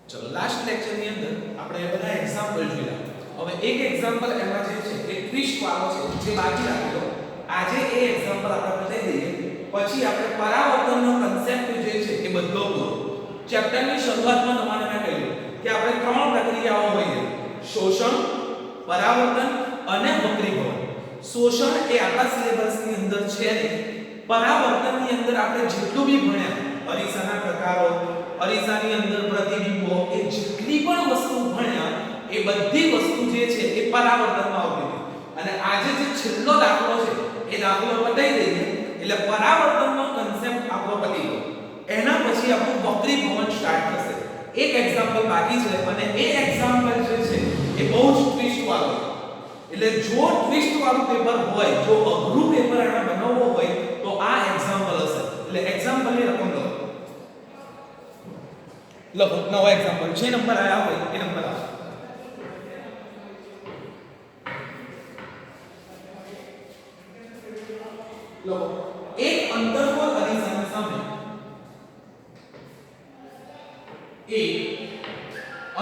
ચલો last lecture ની અંદર આપણે બધા એક્ઝામ્પલ જોયા. હવે એક એક્ઝામ્પલ એમાં જે છે એ ટ્વિસ્ટ વાળો છે જે બાકી રાખેલો. આજે એ એક્ઝામ્પલ આપણે બતાવી દઈએ, પછી આપણે પરાવર્તનનો કન્સેપ્ટ જે છે એ બધો પૂરો. ચેપ્ટરની શરૂઆતમાં તમારે મેં કહ્યું કે આપણે ત્રણ પ્રક્રિયાઓ હોય છે: શોષણ, પરાવર્તન અને વક્રીભવન. શોષણ એ આપણા સિલેબસની અંદર છે ને. પરાવર્તનની અંદર આપણે જેટલું બી ભણ્યા, અરીસાના પ્રકારો, અરીસાની અંદર પ્રતિબિંબો, એ જેટલી પણ વસ્તુ ભણ્યા એ બધી વસ્તુ જે છે એ પરાવર્તનમાં આવતી હતી. અને આજે જે છેલ્લો દાખલો છે એ દાખલો બતાવી દઈએ એટલે પરાવર્તનનો કન્સેપ્ટ આપણો પતી ગયો. એના પછી આપણું વક્રીભવન સ્ટાર્ટ થશે. એક એક્ઝામ્પલ બાકી છે અને એ એક્ઝામ્પલ જે છે એ બહુ જ ટ્વિસ્ટ વાળો છે. એટલે જો ટ્વિસ્ટ વાળું પેપર હોય, જો અઘરું પેપર એને બનાવવું હોય તો આ એક્ઝામ્પલ હશે. એટલે એક્ઝામ્પલની રકમ લખો, નવો એક્ઝામ્પલ જે નંબર આયા હોય એ નંબર આપો. લખો, એક અંતર્ગોળ અરીસાની સામે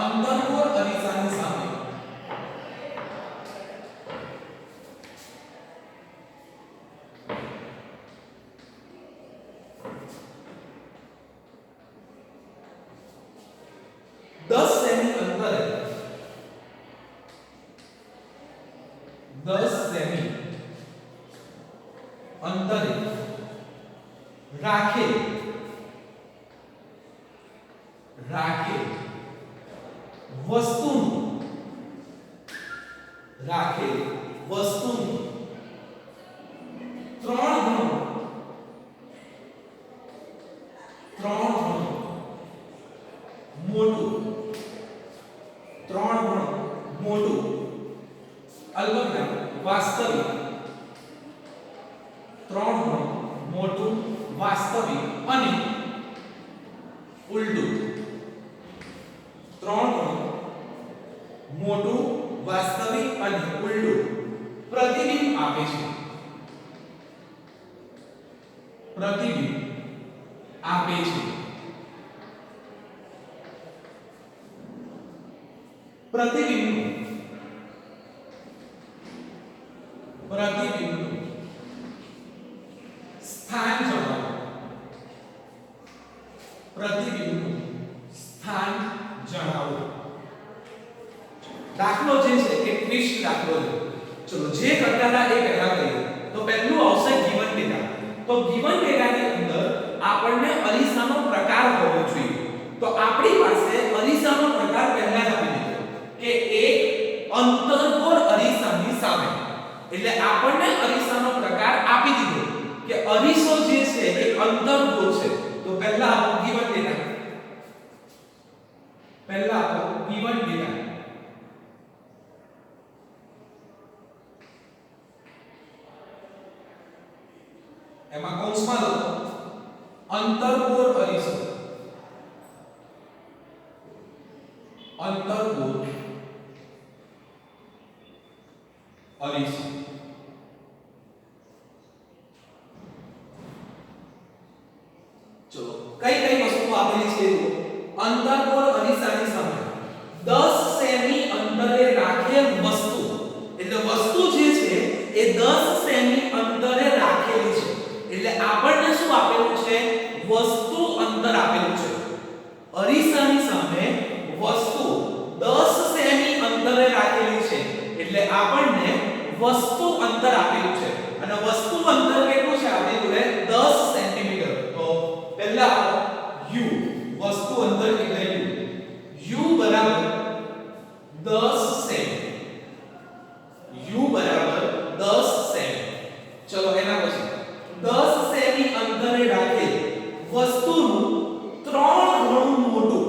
અંતર્ગોળ અરીસાની સામે 10 સેમી અંતરે 10 સેમી અંતરે રાખેલ વસ્તુનું ત્રણ ગણું મોટું અલબત્ત વાસ્તવિક 3 ગણું મોટું વાસ્તવિક અને ઉલટું 3 ગણું મોટું વાસ્તવિક અને ઉલટું પ્રતિબિંબ આપે છે. પ્રતિબિંબનું સ્થાન જણાવો. દાખલો જે છે એ ટ્વિસ્ટ દાખલો છે. ચલો જે કરતા હતા એ પહેલા કરીએ. તો પહેલું આવશે ગિવન ડેટા. તો ગિવન ડેટાની અંદર આપણને અરીસાનો પ્રકાર હોવો જોઈએ. તો આપણી પાસે અરીસાનો પ્રકાર પહેલા જ આપી દીધો કે એક અંતર્ગોળ અરીસાની સામે. એટલે આપણને અરીસાનો પ્રકાર આપી દીધો કે અરીસો જે છે એ અંતર્ગોળ છે. તો પહેલા આપો ગિવન ડેટા. એમાં કૌંસમાં લખો અંતર્ગોળ અરીસો. ચલો કઈ વસ્તુ આપેલી છે? અંતર્ગોળ અરીસાની સામે 10 સેમી અંતરે રાખેલ વસ્તુ. એટલે વસ્તુ જે છે એ 10 સેમી અંતરે રાખેલી છે. એટલે આપણને શું આપેલું છે? વસ્તુ અંતર આપેલું છે. અરીસાની સામે વસ્તુ 10 સેમી અંતરે રાખેલી છે. એટલે આપણને વસ્તુ અંતર આપેલું છે. અને વસ્તુ અંતર કેટલું છે આપણી જોડે? 10 સેન્ટીમીટર. તો પહેલા u વસ્તુ અંતર એટલે u બરાબર 10 સેમી. u બરાબર 10 સેમી. ચલો એના પછી 10 સેમી અંતરે રાખેલ વસ્તુનું 3 ગણું મોટું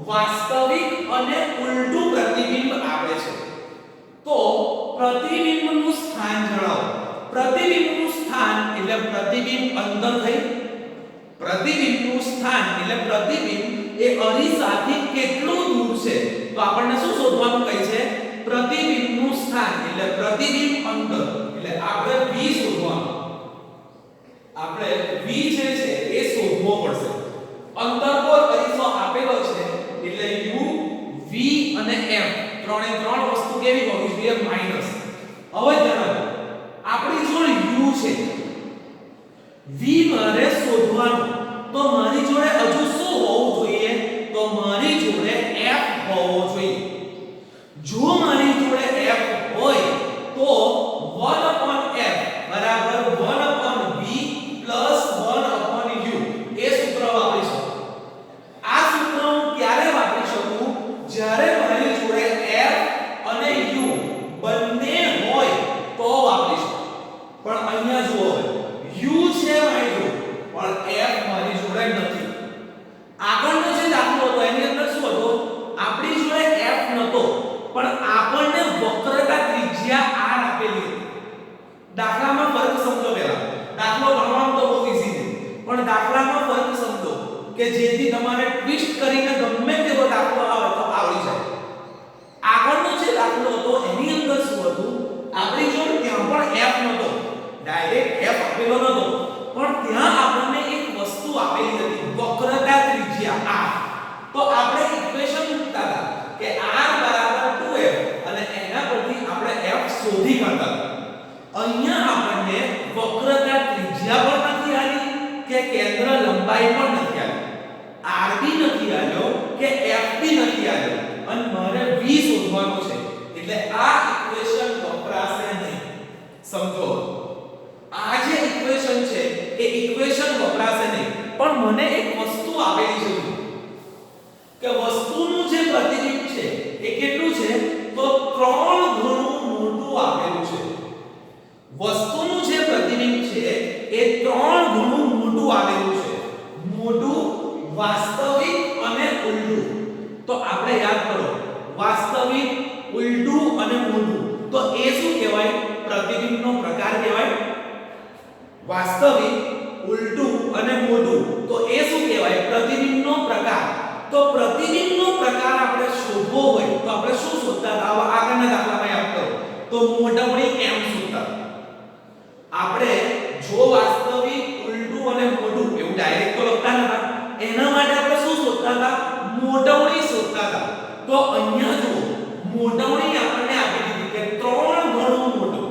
વાસ્તવિક અને ઉલટું પ્રતિબિંબ આપે છે. તો પ્રતિબિંબનું સ્થાન જણાવો. પ્રતિબિંબનું સ્થાન એટલે પ્રતિબિંબ અંતર થઈ. પ્રતિબિંબનું સ્થાન એટલે પ્રતિબિંબ એ અરીસાથી કેટલું દૂર છે. તો આપણને શું શોધવાનું કહે છે? પ્રતિબિંબનું સ્થાન એટલે પ્રતિબિંબ અંતર. એટલે આપણે v શોધવાનું. આપણે v જે છે એ શોધવો અંતર્ગોળ અરીસો આપેલો છે એટલે u v અને m ત્રણે ત્રણ વસ્તુ કેવી હોવી જોઈએ માઈનસ. હવે જણાવો આપણી જોડે u છે v મારે શોધવાનું તો મારી જોડે હજુ શું હોવું જોઈએ તો મારી જોડે f હોવો જોઈએ. જો મારી જોડે f હોય તો 1/f બરાબર 1/v પ્લસ 1/u એ સૂત્ર વાપરી શકું. આ સૂત્ર હું ક્યારે વાપરી શકું જ્યારે મારી જોડે f અને u બંને હોય તો વાપરી શકું. પણ અહીંયા જુઓ u છે મારી જોડે પણ f મારી જોડે નથી. આગળનો જે દાખલો હતો એની અંદર શું હતો આપણી જોડે f નતો પણ આપણને વક્રતા ત્રિજ્યા r આપેલી હતી. દાખલામાં ફરક સમજો પહેલા. દાખલો ગણવામાં તો બહુ ઈઝી છે પણ દાખલામાં ફરક સમજો કે જેથી તમારે ટ્વિસ્ટ કરીને ગમે તેવો દાખલો આવે તો આવડી જાય. આગળનો જે દાખલો હતો એની અંદર શું હતું આપણી જોડે ત્યાં પણ f નતો, ડાયરેક્ટ f આપેલો નતો પણ ત્યાં આપણને એક વસ્તુ આપેલી હતી વક્રતા ત્રિજ્યા r. તો આપણે ઇક્વેશન મૂકતા હતા કે r બરાબર 2f અને એના પરથી આપણે f શોધી કાઢતા હતા. અહીંયા આપણને વક્રતા ત્રિજ્યા પણ નથી આલી કે કેન્દ્ર લંબાઈ પણ નથી આલી, r બી નથી આલ્યો કે f બી નથી આલ્યો અને મારે v શોધવાનો છે એટલે આ ઇક્વેશન વપરાશે નહીં. સમજો આ જે ઇક્વેશન છે એ ઇક્વેશન વપરાશે નહીં પણ મને એક વસ્તુ આપેલી છે કે વસ્તુનું જે પ્રતિબિંબ છે એ કેટલું છે તો 3 ગણું મોટું આપેલું છે. વસ્તુનું જે પ્રતિબિંબ છે એ 3 ગણું મોટું આવેલું છે. મોટું, વાસ્તવિક અને ઉલટું. તો આપણે યાદ કરો વાસ્તવિક, ઉલટું અને મોટું તો એ શું કહેવાય પ્રતિબિંબનો પ્રકાર કહેવાય. વાસ્તવિક, ઉલટું અને મોટું તો એ શું કહેવાય પ્રતિબિંબનો પ્રકાર. તો પ્રતિબિંબનો પ્રકાર આપણે શોધવો હોય તો આપણે શું શોધતા હતા આગળના દાખલામાં યાદ કરો તો મોટવણી m શોધતા. આપણે જો વાસ્તવિક, ઉલટું અને મોટું એવું ડાયરેક્ટ તો લખતા નતા એના માટે આપણે શું શોધતા હતા મોટવણી શોધતા હતા. તો અહીંયા જુઓ મોટવણી આપણને આપી દીધી કે 3 ગણું મોટું.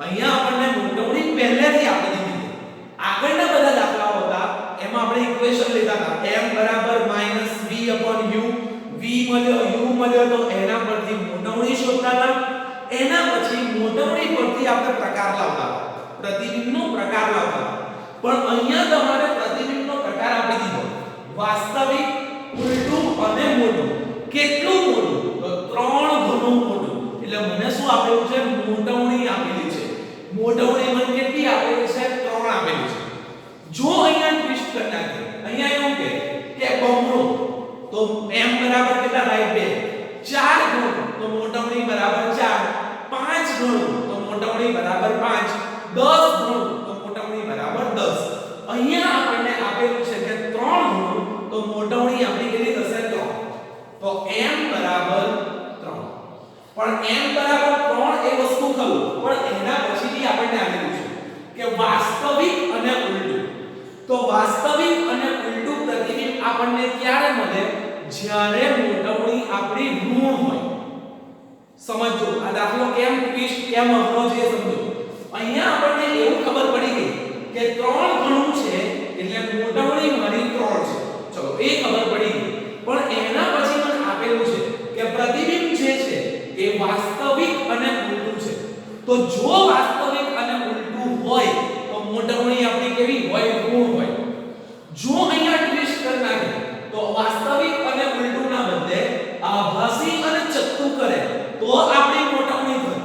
અહીંયા આપણને મોટવણી પહેલેથી આપી દીધી. આગળના બધા દાખલાઓ હતા એમાં આપણે ઇક્વેશન લેતા હતા m બરાબર -v/u, v મળ્યો u મળ્યો તો એના પરથી મોટવણી શોધતા હતા. એના પછી મોટવણી પરથી આપણે પ્રકાર લાવતા પ્રતિબિંબનો પ્રકાર લાવતા. પણ અહીંયા તમારે પ્રતિબિંબનો પ્રકાર આપી દીધો વાસ્તવિક, ઉલટું અને મોટું. કેટલું મોટું તો 3 ગણું મોટું. એટલે મને શું આપેલું છે મોટવણી આપેલી છે. મોટવણી મને કેટલી આપેલી છે 3 આપેલી છે. જો અહીંયા ટ્વિસ્ટ કરી નાખે અહીંયા એવું કે બમણો તો m બરાબર કેટલા રાઈટ 2 4 ગણું તો મોટવણી બરાબર 4 5 ગણું તો મોટવણી બરાબર 5 10 ગણું તો મોટવણી બરાબર 10. અહીંયા આપણને આપેલું છે કે 3 ગણું તો મોટવણી આપણી કેટલી થશે 3. તો m બરાબર 3. પણ m બરાબર 3 એ વસ્તુ ખરું પણ એના પછીથી આપણને આપેલું છે કે વાસ્તવિક અને ઉલટું. તો વાસ્તવિક અને ઉલટું પ્રતિબિંબ આપણને ક્યારે મળે જ્યારે મોટવણી આપણી ઋણ હોય. સમજો આ દાખલો કેમ ટ્વિસ્ટ કેમ અઘરો છે સમજો. અહીંયા આપણને એવું ખબર પડી ગઈ કે 3 ગણું છે એટલે મોટવણી મારી 3 છે. ચલો એ ખબર પડી ગઈ પણ એના પછી મને આપેલું છે કે પ્રતિબિંબ જે છે એ વાસ્તવિક અને ઉલટું છે. તો જો વાસ્તવિક અને ઉલટું હોય તો મોટવણી આપણી કેવી હોય ઋણ હોય. જો અહીંયા ટ્વિસ્ટ કરી નાખે તો વાસ્તવિક અને ઉલટું ના બદલે આભાસી અને ચત્તુ કરે તો આપણી મોટવણી થાય.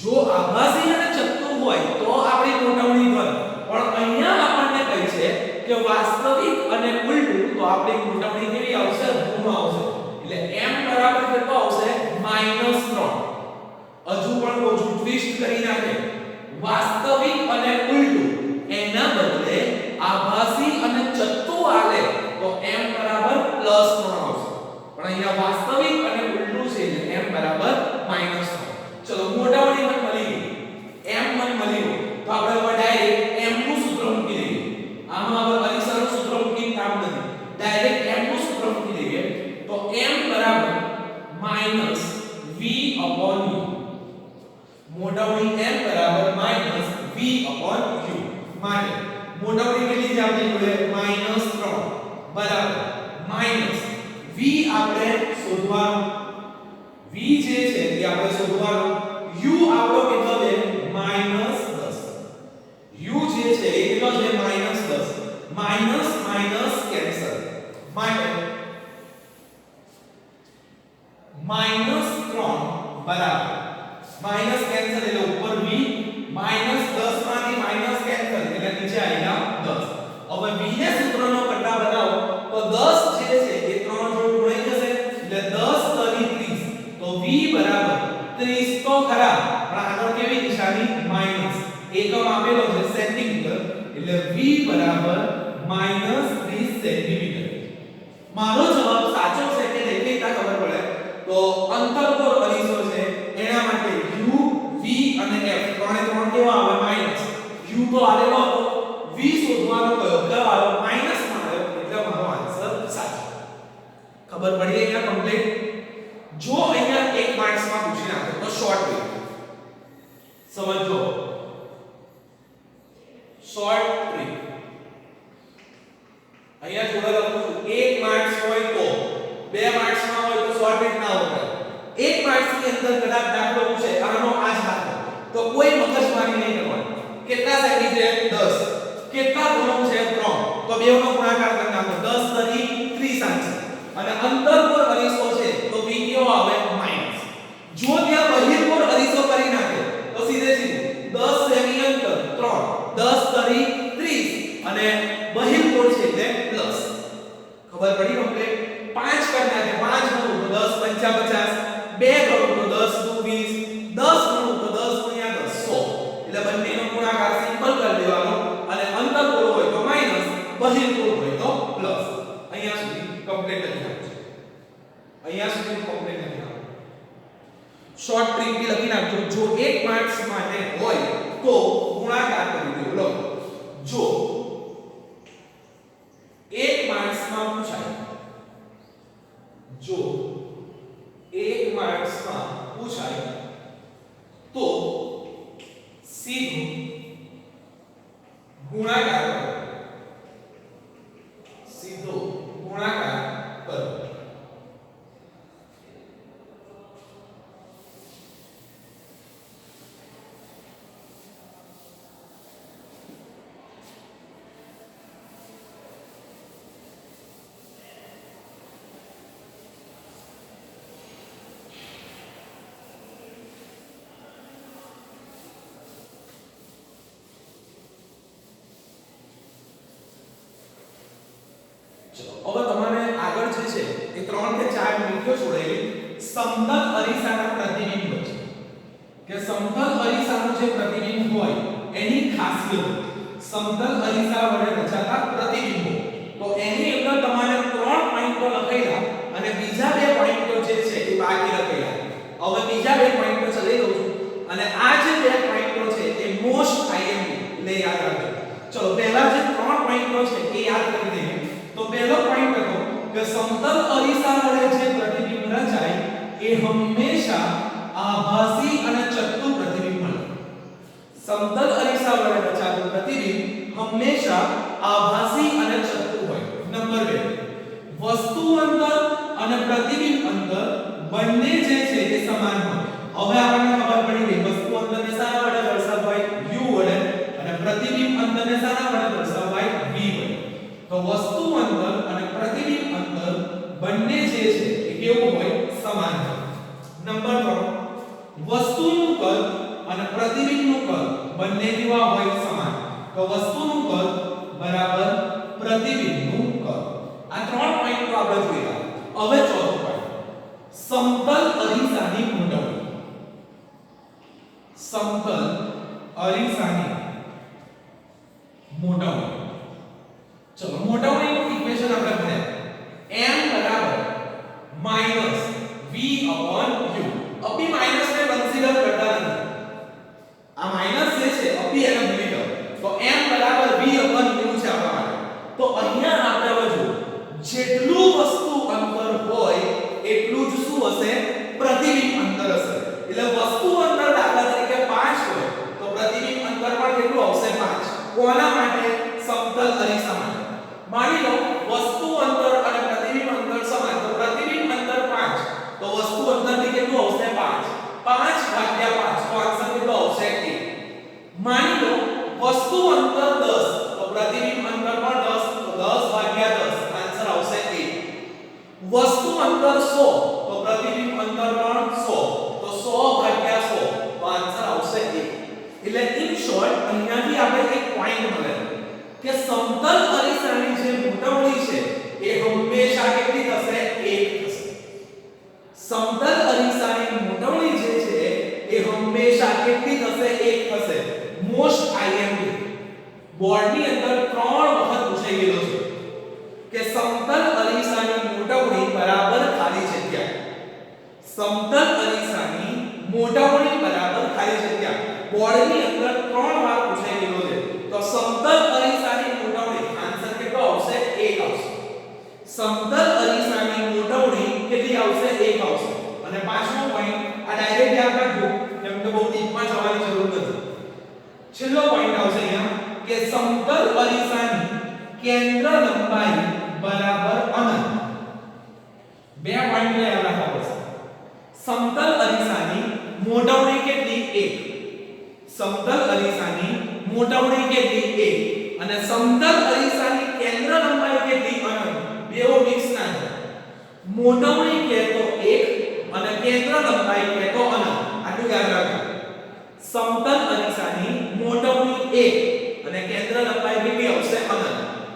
જો આભાસી અને ચત્તુ હોય તો આપણી મોટવણી થાય. પણ અહીંયા આપણને કહે છે કે વાસ્તવિક અને ઉલટું તો આપણી મોટવણી કેવી આવશે ઋણ આવશે. એટલે m બરાબર કેટલો આવશે -3. હજુ પણ ઓછું ટ્વિસ્ટ કરી નાખે વાસ્તવિક અને ઉલટું એના બદલે આભાસી અને ચત્તુ આલે તો m બરાબર +3 આવશે. પણ અહીંયા વાસ્તવિક અને ઉલટું છે એટલે m બરાબર -3. ચલો મોટાવાળી મને મળી ગઈ m મને મળી ગયું તો આપણે હવે ડાયરેક્ટ m નું સૂત્ર મૂકી દઈએ. આમાં હવે અરીસાનું સૂત્ર મૂકીને કામ એટલે -3 બરાબર માઈનસ v આપણે શોધવાનું v જે છે એ આપણે શોધવાનું u આપણો કેટલો છે -10 u જે છે એ કેટલો છે -10 માઈનસ માઈનસ કેન્સલ માટે -3 બરાબર માઈનસ કેન્સલ એટલે ઉપર v -10 માંથી માઈનસ કેન્સલ એટલે નીચે આવી ગયા 10 હવે v ને સૂત્રનો કરતા બનાવો તો 10 જે છે એ 3 જોડ ગુણાઈ જશે એટલે 10 તરી 30 તો v બરાબર 30 તો ખરા પણ આગળ કેવી નિશાની માઈનસ એકમ આપેલો છે સેન્ટીમીટર એટલે v બરાબર -30 સેન્ટીમીટર મારો જવાબ સાચો છે કે નહીં તે ખબર પડે તો અંતર પર અરીસો છે એના માટે u v અને f ત્રણે ત્રણ કેવા આવે માઈનસ u તો આલેલો હતો v શોધવાનો કયો કયો આવ્યો માઈનસ માં આવ્યો એટલે મારો આન્સર સાચો ખબર પડી અહીંયા કમ્પ્લીટ જો અહીંયા એક માર્ક્સ માં પૂછી નાખે તો શોર્ટ વે સમજો શોર્ટ ટ્રીક અહીંયા જોડે લખું છું 1 માર્ક્સ હોય તો 2 માર્ક્સ માં હોય તો શોર્ટ ટ્રીક ના હોય 1 માર્ક્સ ની અંદર કદાચ દાખલો પૂછે આનો આ જ દાખલો તો કોઈ મગજમારી નહીં કરવાની કેટલા સેમી છે 10 કેટલા ઘણું છે 3 તો બેવનો ગુણાકાર કરી નાખો 10 તરી 30 આવશે અને અંતર પર અરીસો છે તો v કેવો આવે માઈનસ જો ત્યાં બહિર્મુખ અરીસો કરી નાખે તો સીધે સીધું 10 સેમી અંતર 3 10 તરી 30 અને બહિર્મુખ છે એટલે પ્લસ ખબર પડી કમ્પ્લીટ 5 કરી નાખે 5 ગણું તો 10 5 50 2 ગણું તો 10 દુ 20 10 ગણું તો 10 ગુણ્યા 10 100 એટલે બંનેનો ગુણાકાર સિમ્પલ કરી દેવાનો અને અંતર કોણ હોય તો માઈનસ બહિર્મુખ હોય તો પ્લસ અહીંયા સુધી કમ્પ્લીટ થઈ ગયું અહીંયા સુધી કમ્પ્લીટ થઈ ગયું શોર્ટ ટ્રીક બી લખી નાખજો જો 1 માર્ક્સ માટે હોય તો ગુણાકાર કરી દો લો જો 1 માર્ક્સ માં પૂછાય જો 1 માર્ક્સ માં પૂછાય તો સીધું ગુણાકાર કરો સીધો ગુણાકાર કરો હવે તમારે આગળ જે છે એ 3 કે 4 વિડિયો છોડેલી સમતલ અરીસાના પ્રતિબિંબ છે કે સમતલ અરીસાનું જે પ્રતિબિંબ હોય એની ખાસિયત સમતલ અરીસા વડે રચાતા પ્રતિબિંબો તો એની અંદર તમારે 3 પોઈન્ટો લખેલા અને બીજા 2 પોઈન્ટો જે છે એ બાકી લખેલા હવે બીજા 2 પોઈન્ટો ચલી દઉં છું અને આ જે 2 પોઈન્ટો છે એ મોસ્ટ આઈએમપી એટલે યાદ રાખજો ચલો પહેલા જે 3 પોઈન્ટો છે એ યાદ કરી દઈએ તો પહેલો પોઈન્ટ હતો કે સમતલ અરીસા વડે જે પ્રતિબિંબ રચાય એ હંમેશા આભાસી અને ચત્તુ પ્રતિબિંબ મળે સમતલ અરીસા વડે રચાતું પ્રતિબિંબ હંમેશા આભાસી અને ચત્તુ હોય નંબર 2 વસ્તુ અંતર અને પ્રતિબિંબ અંતર બંને જે છે એ સમાન હોય હવે આપણને ખબર પડી ગઈ વસ્તુ અંતરને શાના વડે દર્શાવાય u વડે અને પ્રતિબિંબ અંતરને શાના વડે દર્શાવાય v વડે તો વસ્તુ અંતર અને પ્રતિબિંબ અંતર બંને જે છે એ કેવું હોય સમાન હોય નંબર 3 વસ્તુનું કદ અને પ્રતિબિંબનું કદ બંને કેવા હોય સમાન તો વસ્તુનું કદ બરાબર પ્રતિબિંબનું કદ આ 3 પોઈન્ટ આપણે જોયા હવે ચોથો પોઈન્ટ સમતલ અરીસાની મોટવણી સમતલ અરીસાની મોટવણી चलो મોટવણીનું ઇક્વેશન આપણે ભણ્યા m બરાબર -v u અભી માઈનસ ને કન્સિડર કરતા નથી આ માઈનસ જે છે અભી એને ભૂલી જાઓ તો m બરાબર v u છે આપણા માટે તો અહીંયા આપણે હવે જો જેટલું વસ્તુ અંતર હોય એટલું જ શું હશે પ્રતિબિંબ અંતર હશે એટલે વસ્તુ અંતર દાખલા તરીકે 5 હોય તો પ્રતિબિંબ અંતર પણ વસ્તુ અંતર 100 તો પ્રતિબિંબ અંતર પણ 100 તો 100 ભાગ્યા 100 તો આન્સર આવશે 1 એટલે ઇન શોર્ટ અહીંયાથી આપણે એક પોઈન્ટ મળે કે સમતલ અરીસાની જે મોટવણી છે એ હંમેશા કેટલી થશે 1 થશે સમતલ અરીસાની મોટવણી જે છે એ હંમેશા કેટલી થશે 1 થશે મોસ્ટ આઈએમપી બોર્ડની અંદર 3 વખત પૂછાઈ ગયેલો છે કે સમતલ અરીસાની મોટવણી બરાબર ખાલી જગ્યા સમતલ અરીસાની મોટવણી બરાબર ખાલી જગ્યા બોર્ડની અંદર 3 વાર પૂછાઈ ગયેલો છે તો સમતલ અરીસાની મોટવણી આન્સર કેટલો આવશે 1 આવશે સમતલ અરીસાની મોટવણી કેટલી આવશે 1 આવશે અને પાંચમો પોઈન્ટ આ ડાયરેક્ટ યાદ રાખજો કેમ કે બહુ ડીપમાં જવાની જરૂર નથી છેલ્લો પોઈન્ટ આવશે અહીંયા કે સમતલ અરીસાની કેન્દ્ર લંબાઈ બરાબર અનંત બે પોઈન્ટ યાદ રાખવા પડશે સમતલ અરીસાની મોટવણી કેટલી 1 સમતલ અરીસાની મોટવણી કેટલી 1 અને સમતલ અરીસાની કેન્દ્ર લંબાઈ કેટલી અનંત બેઓ મિક્સ ના થાય મોટવણી કે તો 1 અને કેન્દ્ર લંબાઈ કે તો અનંત આટલું યાદ રાખો સમતલ અરીસાની મોટવણી 1 અને કેન્દ્ર લંબાઈ કેટલી આવશે અનંત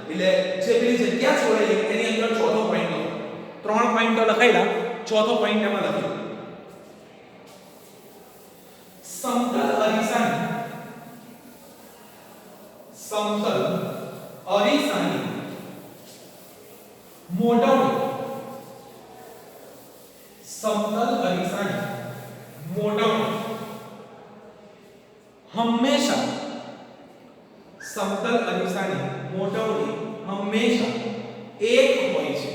એટલે જે પેલી જગ્યા છોડેલી એની અંદર ચોથો પોઈન્ટ હતો 3 પોઈન્ટ તો લખાયેલા ચોથો પોઈન્ટ એમાં લખ્યો સમતલ અરીસાની મોટવણી સમતલ અરીસાની મોટવણી હંમેશા સમતલ અરીસાની મોટવણી હંમેશા 1 હોય છે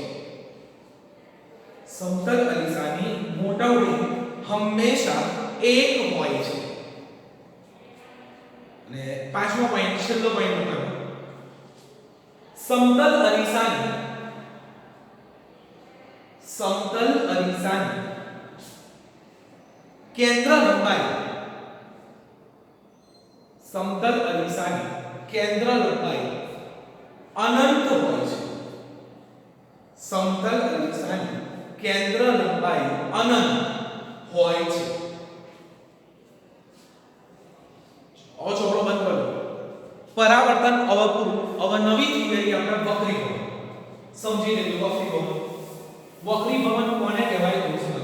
સમતલ અરીસાની મોટવણી હંમેશા 1 હોય છે અને પાંચમો પોઈન્ટ છેલ્લો પોઈન્ટ લખો સમતલ અરીસાની કેન્દ્ર લંબાઈ સમતલ અરીસાની કેન્દ્ર લંબાઈ અનંત હોય છે સમતલ અરીસાની કેન્દ્ર લંબાઈ અનંત હોય છે ચોપડો બંધ કરો પરાવર્તન અવપૂર્વ હવે નવી થિયરી આપણે વક્રીભવન સમજી લેજો વક્રીભવન કોને કહેવાય એવું સમજો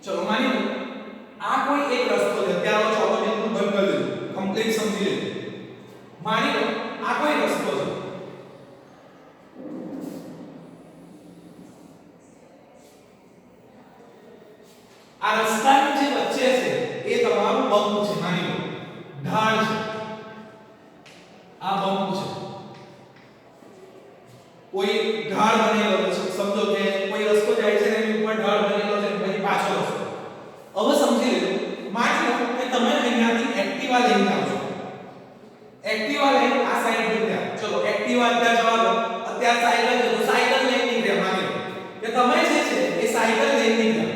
ચલો માની લો આ કોઈ એક રસ્તો છે ત્યારે ચોપડો બિલકુલ બંધ કરી દેજો કમ્પ્લીટ સમજી લેજો માની લો આ કોઈ રસ્તો છે આ રસ્તાની જે વચ્ચે છે એ તમારું બમ્પ છે માની લો ઢાળ છે આ બમ્પ છે કોઈ ઢાળ બનેલો છે સમજો કે કોઈ રસ્તો જાય છે ને એની ઉપર ઢાળ બનેલો છે પછી પાછો રસ્તો હવે સમજી લેજો માની લો કે તમે અહીંયાથી એક્ટિવા લઈને આવશો એક્ટિવા લઈને આ સાઈડ નીકળ્યા ચલો એક્ટિવા ત્યાં જવા દો અત્યારે સાયકલ છે તો સાયકલ લઈને નીકળ્યા માની લો કે તમે જે છે એ સાયકલ લઈને નીકળ્યા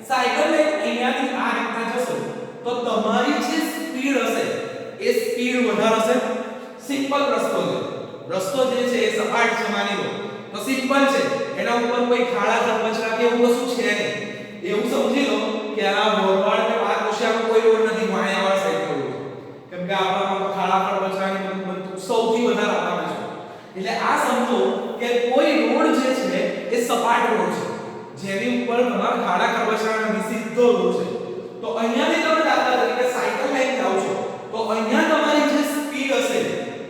સાયકલ લઈને અહીંયાથી આ રીતના જશો તો તમારી જે સ્પીડ હશે એ સ્પીડ વધારશે સિમ્પલ રસ્તો છે રસ્તો જે છે એ સપાટ છે માની લો તો સિમ્પલ છે એના ઉપર કોઈ ખાડા ખરબચડા કે એવું કશું છે નહીં એવું સમજી લો કે આ બોરવાડ કે આ કોશિયામાં કોઈ રોડ નથી વાણિયાવાડ સાઈડ પર કેમ કે આપણામાં ખાડા ખરબચડા ને બધું સૌથી વધારે આપવામાં છે એટલે આ સમજો કે કોઈ રોડ જે છે એ સપાટ રોડ છે જેની ઉપર તમારા ખાડા ખરબચડા નથી સીધો રોડ છે તો અહીંયાથી તમે દાખલા તરીકે સાયકલ લઈને જાવ છો તો અહીંયા તમારી જે સ્પીડ હશે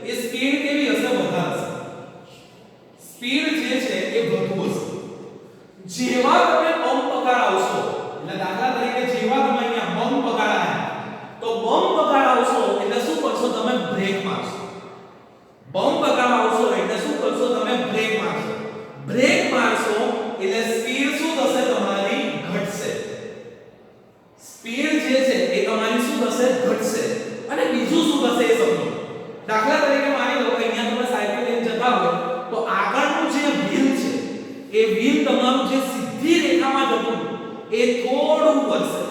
એ સ્પીડ કેવી હશે વધારે હશે સ્પીડ જે છે એ વધુ હશે જેવા તમે બમ્પ પકડાવશો એટલે દાખલા તરીકે જેવા તમે અહીંયા બમ્પ પકડાયા તો બમ્પ પકડાવશો એટલે શું કરશો તમે બ્રેક મારશો બમ્પ પકડાવશો એટલે શું કરશો તમે બ્રેક મારશો બ્રેક મારશો એટલે સ્પીડ શું થશે તમારી ઘટશે સ્પીડ જે છે એ તમારી શું થશે ઘટશે અને બીજું શું થશે એ સમજો દાખલા તરીકે માની લો કે અહીંયા તમે સાયકલ લઈને જતા હો તો આગળનું જે વ્હીલ છે એ વ્હીલ તમારું જે સીધી રેખામાં જતું એ થોડું વળશે.